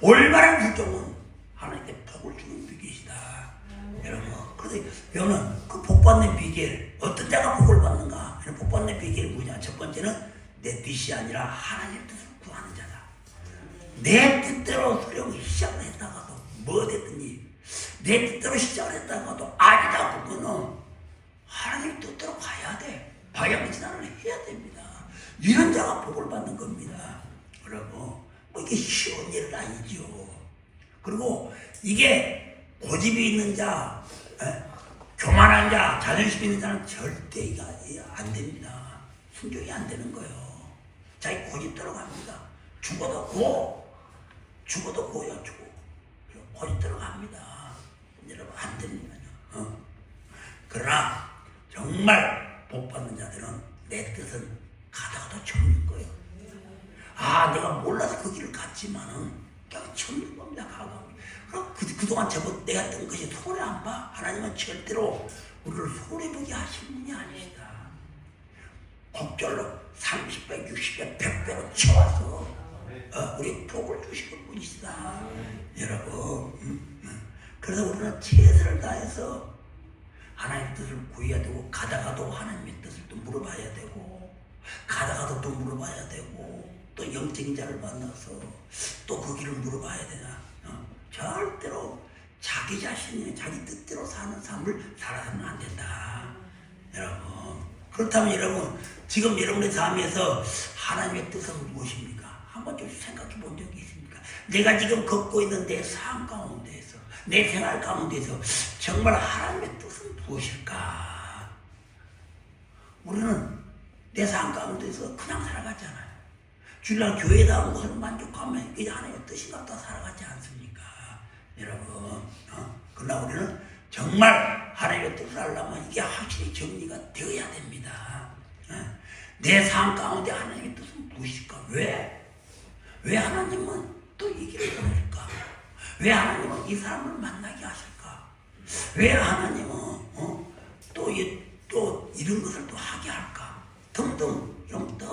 올바른 순종은 하나님께 복을 주는 비결이다. 여러분, 그래서 여러분 그 복 받는 비결, 어떤 자가 복을 받는가? 복 받는 비결이 뭐냐? 첫 번째는 내 뜻이 아니라 하나님의 뜻을 구하는 자다. 내 뜻대로 수령이 시작을 했다가도 뭐 됐든지 내 뜻대로 시작을 했다가도 아니다 그거는 하나님의 뜻대로 가야 돼. 방향 진화를 해야 됩니다. 이런 자가 복을 받는 겁니다. 여러분, 뭐 이게 쉬운 일 아니죠. 그리고 이게 고집이 있는 자, 교만한 자, 자존심 있는 자는 절대 이게 안 됩니다. 순종이 안 되는 거예요. 자기 고집대로 갑니다. 죽어도 고요, 죽어. 고집대로 갑니다. 여러분, 안 됩니다. 그러나 정말 복 받는 자들은 내 뜻은 가다가도 쳐는 거예요. 내가 몰라서 그 길을 갔지만은 그냥 쳐는 겁니다. 그럼 그동안 내가 했던 것이 손해 안 봐. 하나님은 절대로 우리를 손해보게 하신 분이 아니시다. 곡절로 30배, 60배, 100배로 쳐와서 우리 복을 주시는 분이시다. 여러분, 그래서 우리는 최선을 다해서 하나님의 뜻을 구해야 되고, 가다가도 하나님의 뜻을 또 물어봐야 되고, 가다가도 또 물어봐야 되고, 또 영적인 자를 만나서 또 그 길을 물어봐야 되나. 절대로 자기 자신이 자기 뜻대로 사는 삶을 살아서는 안 된다. 여러분, 그렇다면 여러분, 지금 여러분의 삶에서 하나님의 뜻은 무엇입니까? 한번 좀 생각해 본 적이 있습니까? 내가 지금 걷고 있는 내 삶 가운데에서, 내 생활 가운데에서 정말 하나님의 뜻은 무엇일까? 우리는 내 삶 가운데서 그냥 살아가잖아요. 주일날 교회에 나온 것을 만족하면 이게 하나님의 뜻인가 또 살아가지 않습니까? 여러분, 그러나 우리는 정말 하나님의 뜻을 하려면 이게 확실히 정리가 되어야 됩니다. 내 삶 가운데 하나님의 뜻은 무엇일까? 왜 하나님은 또 이 길을 보낼까? 왜 하나님은 이 사람을 만나게 하실까? 왜 하나님은 또 이런 것을 또 하게 할까? 등등 이런 늘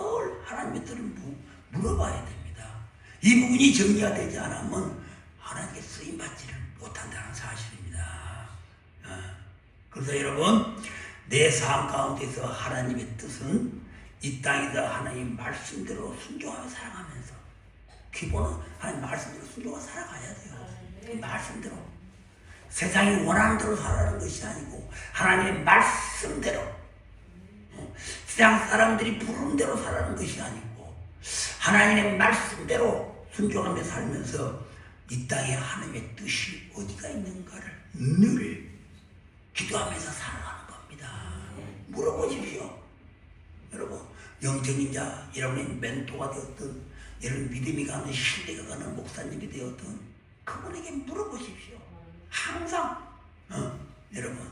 하나님의 뜻을 물어봐야 됩니다. 이 부분이 정리가 되지 않으면 하나님께 쓰임받지를 못한다는 사실입니다. 그래서 여러분, 내 삶 가운데서 하나님의 뜻은 이 땅에서 하나님 말씀대로 순종하며 살아가면서, 기본은 하나님 말씀대로 순종하며 살아가야 돼요. 그 말씀대로. 세상이 원하는 대로 살아가는 것이 아니고 하나님의 말씀대로, 세상 사람들이 부르는 대로 살아가는 것이 아니고 하나님의 말씀대로 순종하며 살면서 이 땅에 하나님의 뜻이 어디가 있는가를 늘 기도하면서 살아가는 겁니다. 물어보십시오. 여러분, 영적인 자, 여러분의 멘토가 되었든 여러분 믿음이 가는 신뢰가 가는 목사님이 되었든 그분에게 물어보십시오. 항상 여러분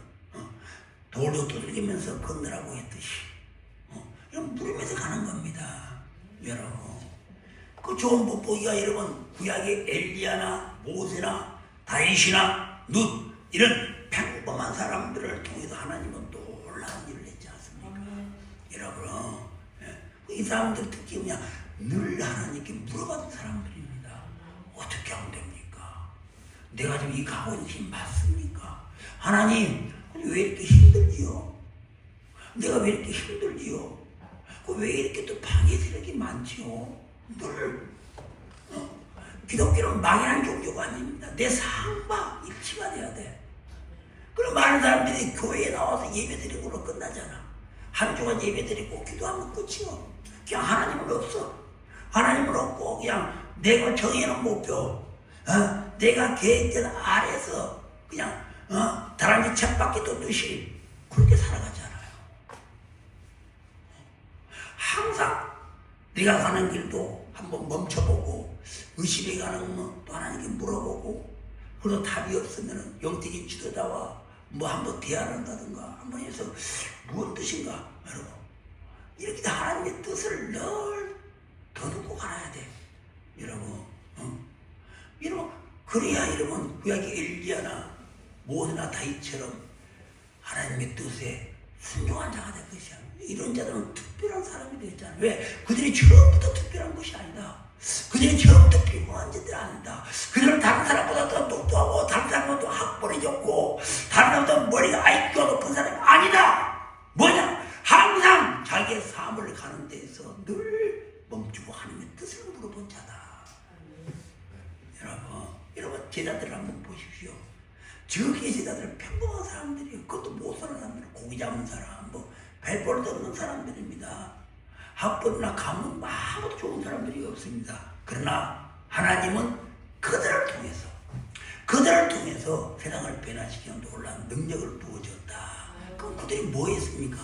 돌도 두들기면서 건너라고 했듯이 이런 물으면서 가는 겁니다. 여러분, 그 좋은 돋보기가 여러분 구약의 엘리야나 모세나 다윗이나 룻 이런 평범한 사람들을 통해서 하나님은 놀라운 일을 했지 않습니까? 여러분, 이 사람들 특히 그냥 늘 하나님께 물어봤던 사람들입니다. 어떻게 하면 됩니까? 내가 지금 이 가고 있는 힘 맞습니까? 하나님, 왜 이렇게 힘들지요? 내가 왜 이렇게 힘들지요? 왜 이렇게 또 방해 세력이 많지요? 늘 기독교는 망연한 종교가 아닙니다. 내 삶과 일치가 돼야 돼. 그럼 많은 사람들이 교회에 나와서 예배드리는 걸로 끝나잖아. 한 주간 예배드리고 기도하면 끝이요. 그냥 하나님은 없어. 하나님은 없고 그냥 내가 정해놓은 목표, 내가 계획된 아래서 그냥 다람쥐 쳇바퀴 돌듯이 그렇게 살아가잖아요. 항상 네가 가는 길도 한번 멈춰보고 의심이 가는 거 또 하나님께 물어보고, 그래도 답이 없으면 영적인 지도자와 뭐 한번 대화를 한다든가 한번 해서 무슨 뜻인가, 여러분 이렇게 하나님의 뜻을 늘 더듬고 가야 돼. 여러분, 여러분 그래야 여러분 구약의 엘리야나 모세나 다윗처럼 하나님의 뜻에 순종한 자가 될 것이야. 이런 자들은 특별한 사람이 되었잖아. 왜? 그들이 처음부터 특별한 것이 아니다. 그들이 처음부터 비범한 자들이 아니다. 그들은 다른 사람보다 더 똑똑하고 다른 사람보다 더 학벌이 좋고 다른 사람보다 머리가 IQ가 높은 사람이 아니다. 뭐냐? 항상 자기의 삶을 가는 데에서 늘 멈추고 하나님의 뜻을 물어본 자다. 여러분 제자들을 한번 보십시오. 저기의 제자들은 평범한 사람들이에요. 그것도 못 사는 사람들, 고기 잡는 사람, 뭐 벨벌도 없는 사람들입니다. 학벌이나 가문 아무도 좋은 사람들이 없습니다. 그러나 하나님은 그들을 통해서 세상을 변화시키는 놀라운 능력을 부어줬다. 그럼 그들이 뭐 했습니까?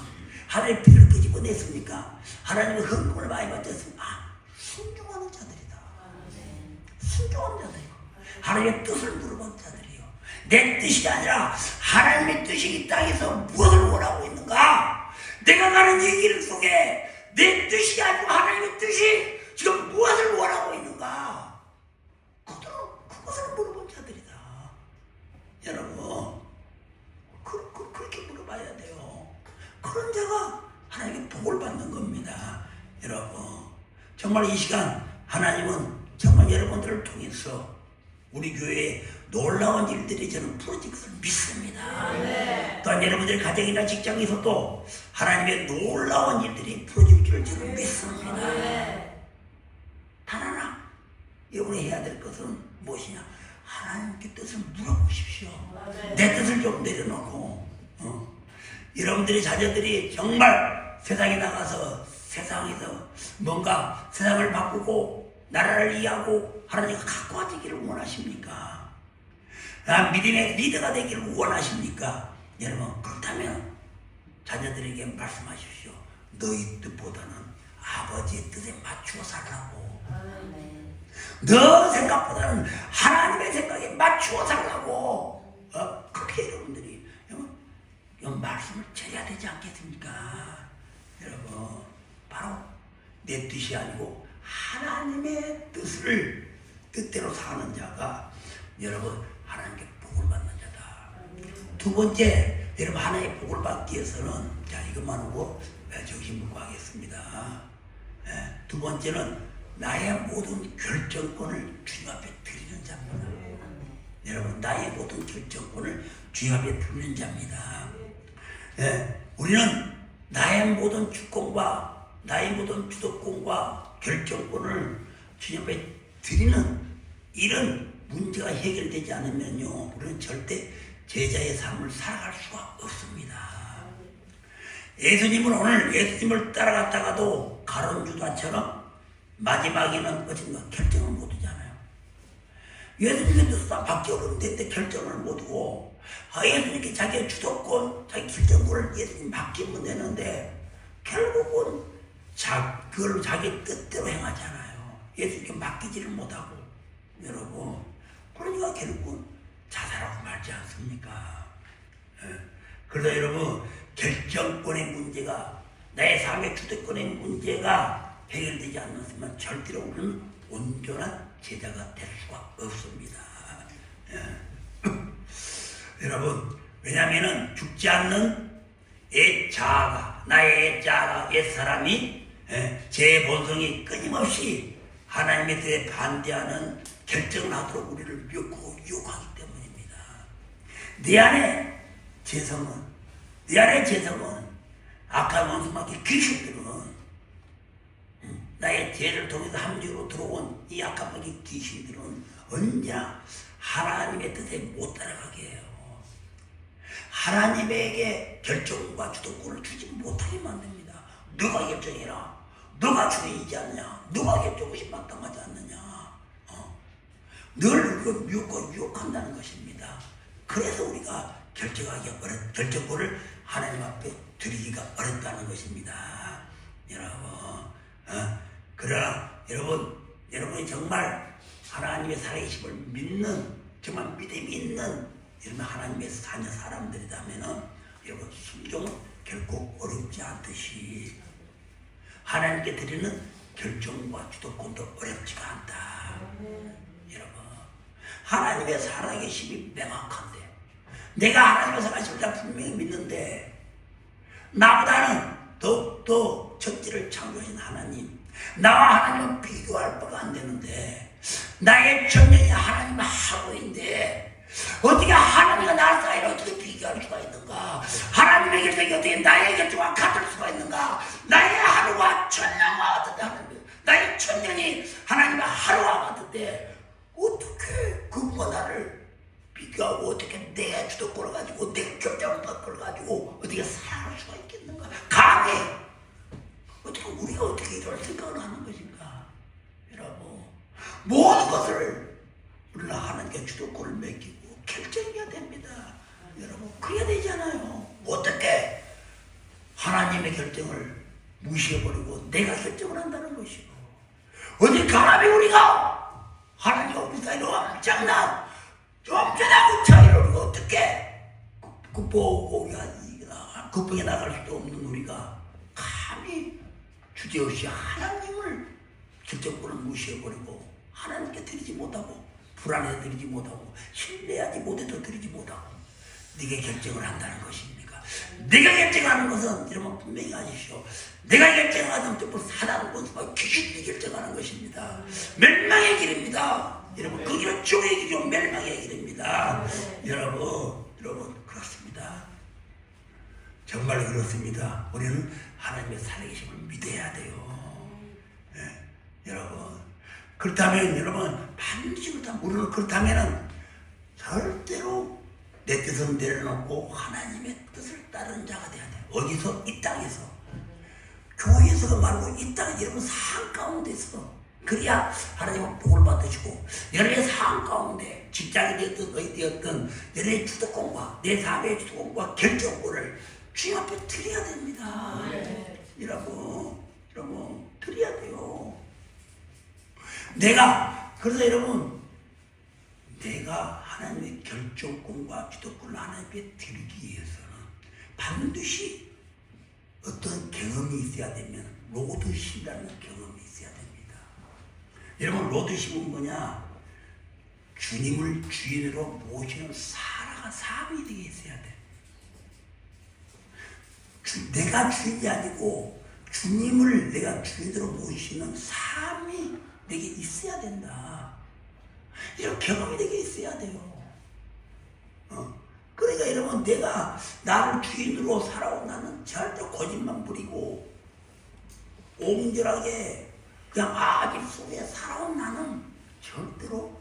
하나님의 피를 끄집어냈습니까? 하나님의 헌금을 많이 받았습니까? 순종하는 자들이다. 순종하는 자들이고 하나님의 뜻을 물어본 자들이요. 내 뜻이 아니라 하나님의 뜻이 이 땅에서 무엇을 원하고 있는가? 내가 가는 이 길 속에 내 뜻이 아니고 하나님의 뜻이 지금 무엇을 원하고 있는가? 그것을 물어본 자들이다. 여러분, 그렇게 물어봐야 돼요. 그런 자가 하나님의 복을 받는 겁니다. 여러분, 정말 이 시간 하나님은 정말 여러분들을 통해서 우리 교회에 놀라운 일들이 저는 풀어질 것을 믿습니다. 네. 또한 여러분들 가정이나 직장에서도 하나님의 놀라운 일들이 풀어질 줄을 저는 믿습니다. 네. 단 하나 여러분이 해야 될 것은 무엇이냐? 하나님께 뜻을 물어보십시오. 네. 내 뜻을 좀 내려놓고 여러분들의 자녀들이 정말 세상에 나가서 세상에서 뭔가 세상을 바꾸고 나라를 이해하고 하나님과 가까워지기를 원하십니까? 믿음의 리더가 되기를 원하십니까? 여러분, 그렇다면 자녀들에게 말씀하십시오. 너희 뜻보다는 아버지의 뜻에 맞추어 살라고. 너 생각보다는 하나님의 생각에 맞추어 살라고. 그렇게 여러분들이 말씀을 드려야 되지 않겠습니까? 여러분, 바로 내 뜻이 아니고 하나님의 뜻대로 사는 자가 여러분 하나님께 복을 받는 자다. 두 번째, 여러분 하나님의 복을 받기 위해서는 자 이것만 하고 정신 먹고 하겠습니다. 두 번째는 나의 모든 결정권을 주님 앞에 드리는 자입니다. 여러분 나의 모든 결정권을 주님 앞에 드리는 자입니다. 우리는 나의 모든 주권과 나의 모든 주도권과 결정권을 주님 앞에 드리는 이런 문제가 해결되지 않으면요 우리는 절대 제자의 삶을 살아갈 수가 없습니다. 예수님은 오늘 예수님을 따라갔다가도 가룟 유다처럼 마지막에는 어딘가 결정을 못 하잖아요. 예수님께서 밖에 어른데 결정을 못 하고 예수님께 자기의 주도권, 자기 결정권을 예수님 맡기면 되는데 결국은 그걸 자기 뜻대로 행하잖아요. 예수님께 맡기지를 못하고 여러분 그러니까 결국은 자살하고 말지 않습니까? 그래서 여러분 결정권의 문제가 나의 삶의 주도권의 문제가 해결되지 않았으면 절대로 우리는 온전한 제자가 될 수가 없습니다. 여러분 왜냐하면 죽지 않는 옛 자아가 나의 옛 자아가 옛 사람이 제 본성이 끊임없이 하나님에 대해 반대하는 결정을 하도록 우리를 미혹하고 유혹하기 때문입니다. 내 안에 재성은 아까 원수막히 귀신들은 나의 죄를 통해서 함정으로 들어온 이 악함막이 귀신들은 언제나 하나님의 뜻에 못 따라가게 해요. 하나님에게 결정과 주도권을 주지 못하게 만듭니다. 누가 결정해라. 누가 주인이지 않느냐. 누가 결정을 마땅하지 않느냐. 늘 미혹과 유혹한다는 것입니다. 그래서 우리가 결정권을 하나님 앞에 드리기가 어렵다는 것입니다. 그러나 여러분이 정말 하나님의 살아계심을 믿는 정말 믿음이 있는 이런 하나님의 자녀 사람들이라면은 여러분 순종은 결코 어렵지 않듯이 하나님께 드리는 결정과 주도권도 어렵지가 않다. 여러분 하나님의 살아계심이 명확한데 내가 하나님의 살아계심을 분명히 믿는데 나보다는 더욱더 천지를 창조하신 하나님 나와 하나님은 비교할 바가 안 되는데 나의 천년이 하나님의 하루인데 어떻게 하나님과 나 사이를 어떻게 비교할 수가 있는가? 하나님의 결정이 어떻게 나의 결정과 같을 수가 있는가? 나의 하루가 천년과 같은데 나의 천년이 하나님의 하루와 같은데 어떻게 그분과 나를 비교하고 어떻게 내 주도권을 가지고 내 결정을 가지고 어떻게 살아갈 수가 있겠는가? 감히 어떻게 우리가 어떻게 이럴 생각을 하는 것인가? 여러분 모든 것을 우리가 하나님께 주도권을 맡기고 결정해야 됩니다. 여러분 그래야 되잖아요. 어떻게 하나님의 결정을 무시해버리고 내가 결정을 한다는 것이고 어디 감히 우리가 하나님과 우리 사이로 엄청난 차이를 우리가 어떻게 극복해 나갈 수도 없는 우리가 감히 주제없이 하나님을 결정권을 무시해버리고 하나님께 드리지 못하고 불안해 드리지 못하고 신뢰하지 못해도 드리지 못하고 네가 결정을 한다는 것입니까? 네가 결정하는 것은 여러분 분명히 아시죠? 내가 결정하는 전부 사단은 원수와 귀신이 결정하는 것입니다. 멸망의 길입니다. 여러분 그 길은 지옥의 길이요 멸망의 길입니다. 여러분 그렇습니다. 정말 그렇습니다. 우리는 하나님의 살아계심을 믿어야 돼요. 여러분 그렇다면 여러분 반드시 우리는 그렇다면 절대로 내 뜻을 내려놓고 하나님의 뜻을 따르는 자가 돼야 돼요. 어디서? 이 땅에서 교회에서가 말고 이 땅에 여러분 삶 가운데서 그래야 하나님은 복을 받으시고 여러분의 삶 가운데 직장이 되었든 어디 되었든 여러분의 주도권과 내 삶의 주도권과 결정권을 주님 앞에 드려야 됩니다. 여러분 드려야 돼요. 그래서 여러분 내가 하나님의 결정권과 주도권을 하나님께 드리기 위해서는 반드시 어떤 경험이 있어야 되면 로드십이라는 경험이 있어야 됩니다. 여러분 로드십은 뭐냐? 주님을 주인으로 모시는 살아가 삶이 되게 있어야 돼. 내가 주인이 아니고 주님을 내가 주인으로 모시는 삶이 내게 있어야 된다. 이런 경험이 내게 있어야 돼요. 그러니까 여러분, 내가 나를 주인으로 살아온 나는 절대 거짓말 부리고 옹졸하게 그냥 아비 속에 살아온 나는 절대로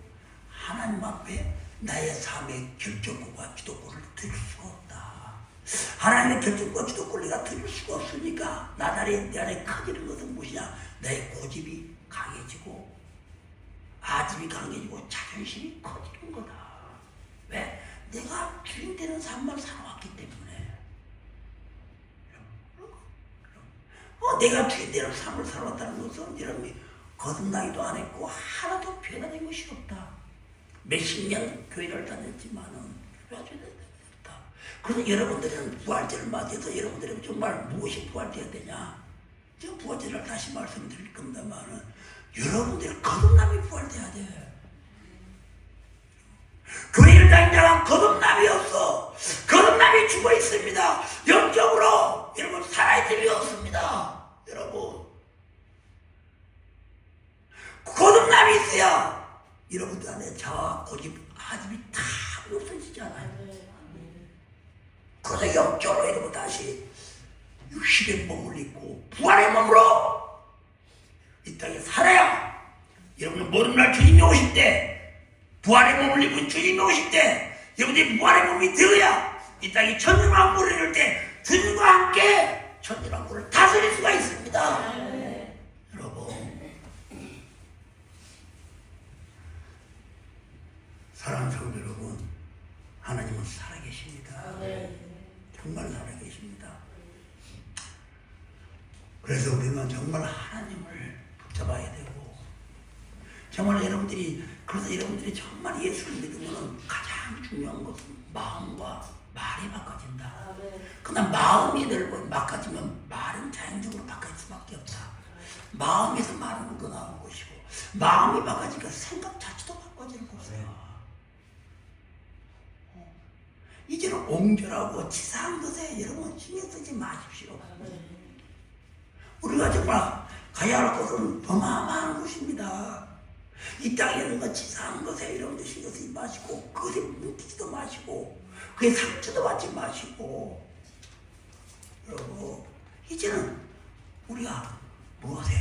하나님 앞에 나의 삶의 결정권과 주도권을 드릴 수가 없다. 하나님의 결정권과 주도권을 내가 드릴 수가 없으니까 내 안에 커지는 것은 무엇이냐? 나의 고집이 강해지고 아집이 강해지고 자존심이 커지는 거다. 왜? 내가 주인 되는 삶을 살아왔기 때문에. 내가 주인 되는 삶을 살아왔다는 것은 여러분이 거듭나기도 안 했고 하나도 변화된 것이 없다. 몇십 년 교회를 다녔지만은 변화된 것이 없다. 그래서 여러분들은 부활절을 맞이해서 여러분들은 정말 무엇이 부활되어야 되냐? 제가 부활절을 다시 말씀드릴 겁니다만은 여러분들이 거듭남이 부활돼야 돼. 교회를 다니다가 거듭남이 없어. 거듭남이 죽어 있습니다. 영적으로 여러분 살아있음이 없습니다. 여러분 거듭남이 있어야 여러분들 안에 자아, 고집, 아집이 다 없어지잖아요. 그래서 영적으로 여러분 다시 육신의 몸을 입고 부활의 몸으로 이 땅에 살아야 여러분은 모든 날 주님이 오실 때 부활의 몸을 입은 주님이 오실 때 여러분이 부활의 몸이 되어야 이 땅에 천년왕국을 이룰 때 주님과 함께 천년왕국을 다스릴 수가 있습니다. 여러분 사랑하는 성도 여러분, 하나님은 살아계십니다. 정말 살아계십니다. 그래서 우리는 정말 하나님을 붙잡아야 되고 정말 그래서 여러분들이 정말 예수를 믿으면 가장 중요한 것은 마음과 말이 바꿔진다. 그러나 마음이 넓고 바꿔지면 말은 자연적으로 바뀔 수밖에 없다. 마음에서 말은 묻어나오는 것이고 마음이 바꿔지니까 생각 자체도 바꿔지는 것이야. 이제는 옹졸하고 치사한 것에 여러분 신경 쓰지 마십시오. 우리가 정말 가야 할 것은 어마어마한 것입니다. 이 땅에 있는 것 치사한 것에 여러분들 신경 쓰지 마시고 그것에 뭉치지도 마시고 그에 상처도 받지 마시고 여러분 이제는 우리가 무엇에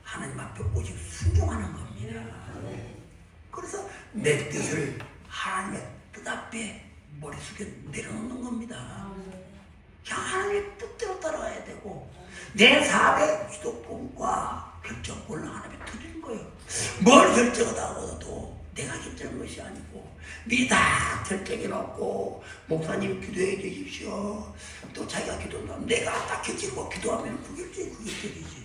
하나님 앞에 오직 순종하는 겁니다. 그래서 내 뜻을 하나님의 뜻 앞에 머릿속에 내려놓는 겁니다. 그냥 하나님의 뜻대로 따라가야 되고 내 삶의 주도권과 결정권을 하나님께 드리는 거예요. 뭘 결정하다고도 내가 결정한 것이 아니고 미리 다 결정해놓고 목사님 기도해 주십시오. 또 자기가 기도한다면 내가 딱 결정하고 기도하면 그 결정이지.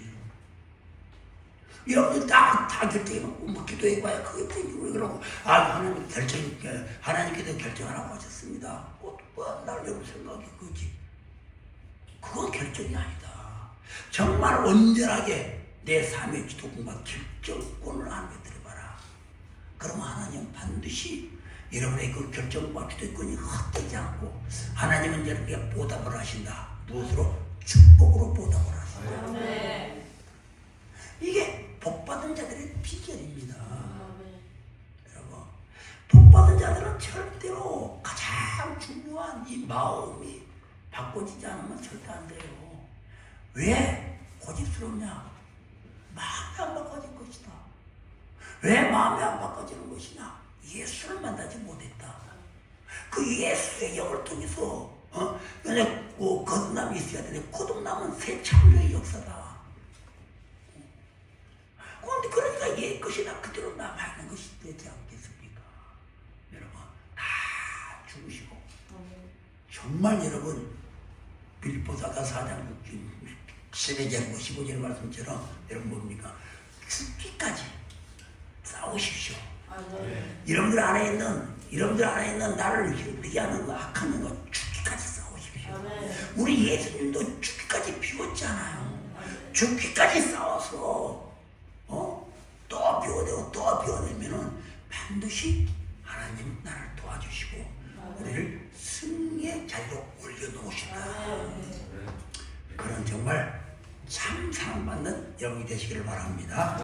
여러분들 다 결정해놓고 뭐 기도해봐야 그게 되고 그러고 하나님 하나님께서 결정하라고 하셨습니다. 날 여러분 생각이 그지. 그건 결정이 아니다. 정말 온전하게 내 삶의 주도권과 결정권을 하나님께 드려봐라. 그러면 하나님은 반드시 여러분의 그 결정과 주도권이 헛되지 않고 하나님은 여러분에게 보답을 하신다. 무엇으로? 축복으로 보답을 하신다. 네. 이게 복받은 자들의 비결입니다. 여러분, 복받은 자들은 절대로 가장 중요한 이 마음이 바꿔지지 않으면 절대 안 돼요. 왜 고집스럽냐? 마음이 안 바꿔질 것이다. 왜 마음이 안 바꿔지는 것이냐? 예수를 만나지 못했다. 그 예수의 영을 통해서 그냥 거듭남이 있어야 되는데 거듭남은 새 창조의 역사다. 그런데 그러니까 옛 것이나 그대로 남아있는 것이 되지 않겠습니까? 여러분 다 죽으시고 정말 여러분 빌립보서가 4장 12절 15절 말씀처럼 여러분 뭡니까? 죽기까지 싸우십시오. 여러분들 안에 있는 나를 힘들게 하는 거 악한 거 죽기까지 싸우십시오. 우리 예수님도 죽기까지 비웠잖아요. 죽기까지 싸워서 또 비워내고 또 비워내면은 반드시 하나님 나를 도와주시고 우리를 승리의 자리로 올려놓으신다. 그런 정말 참 사랑받는 여러분이 되시기를 바랍니다.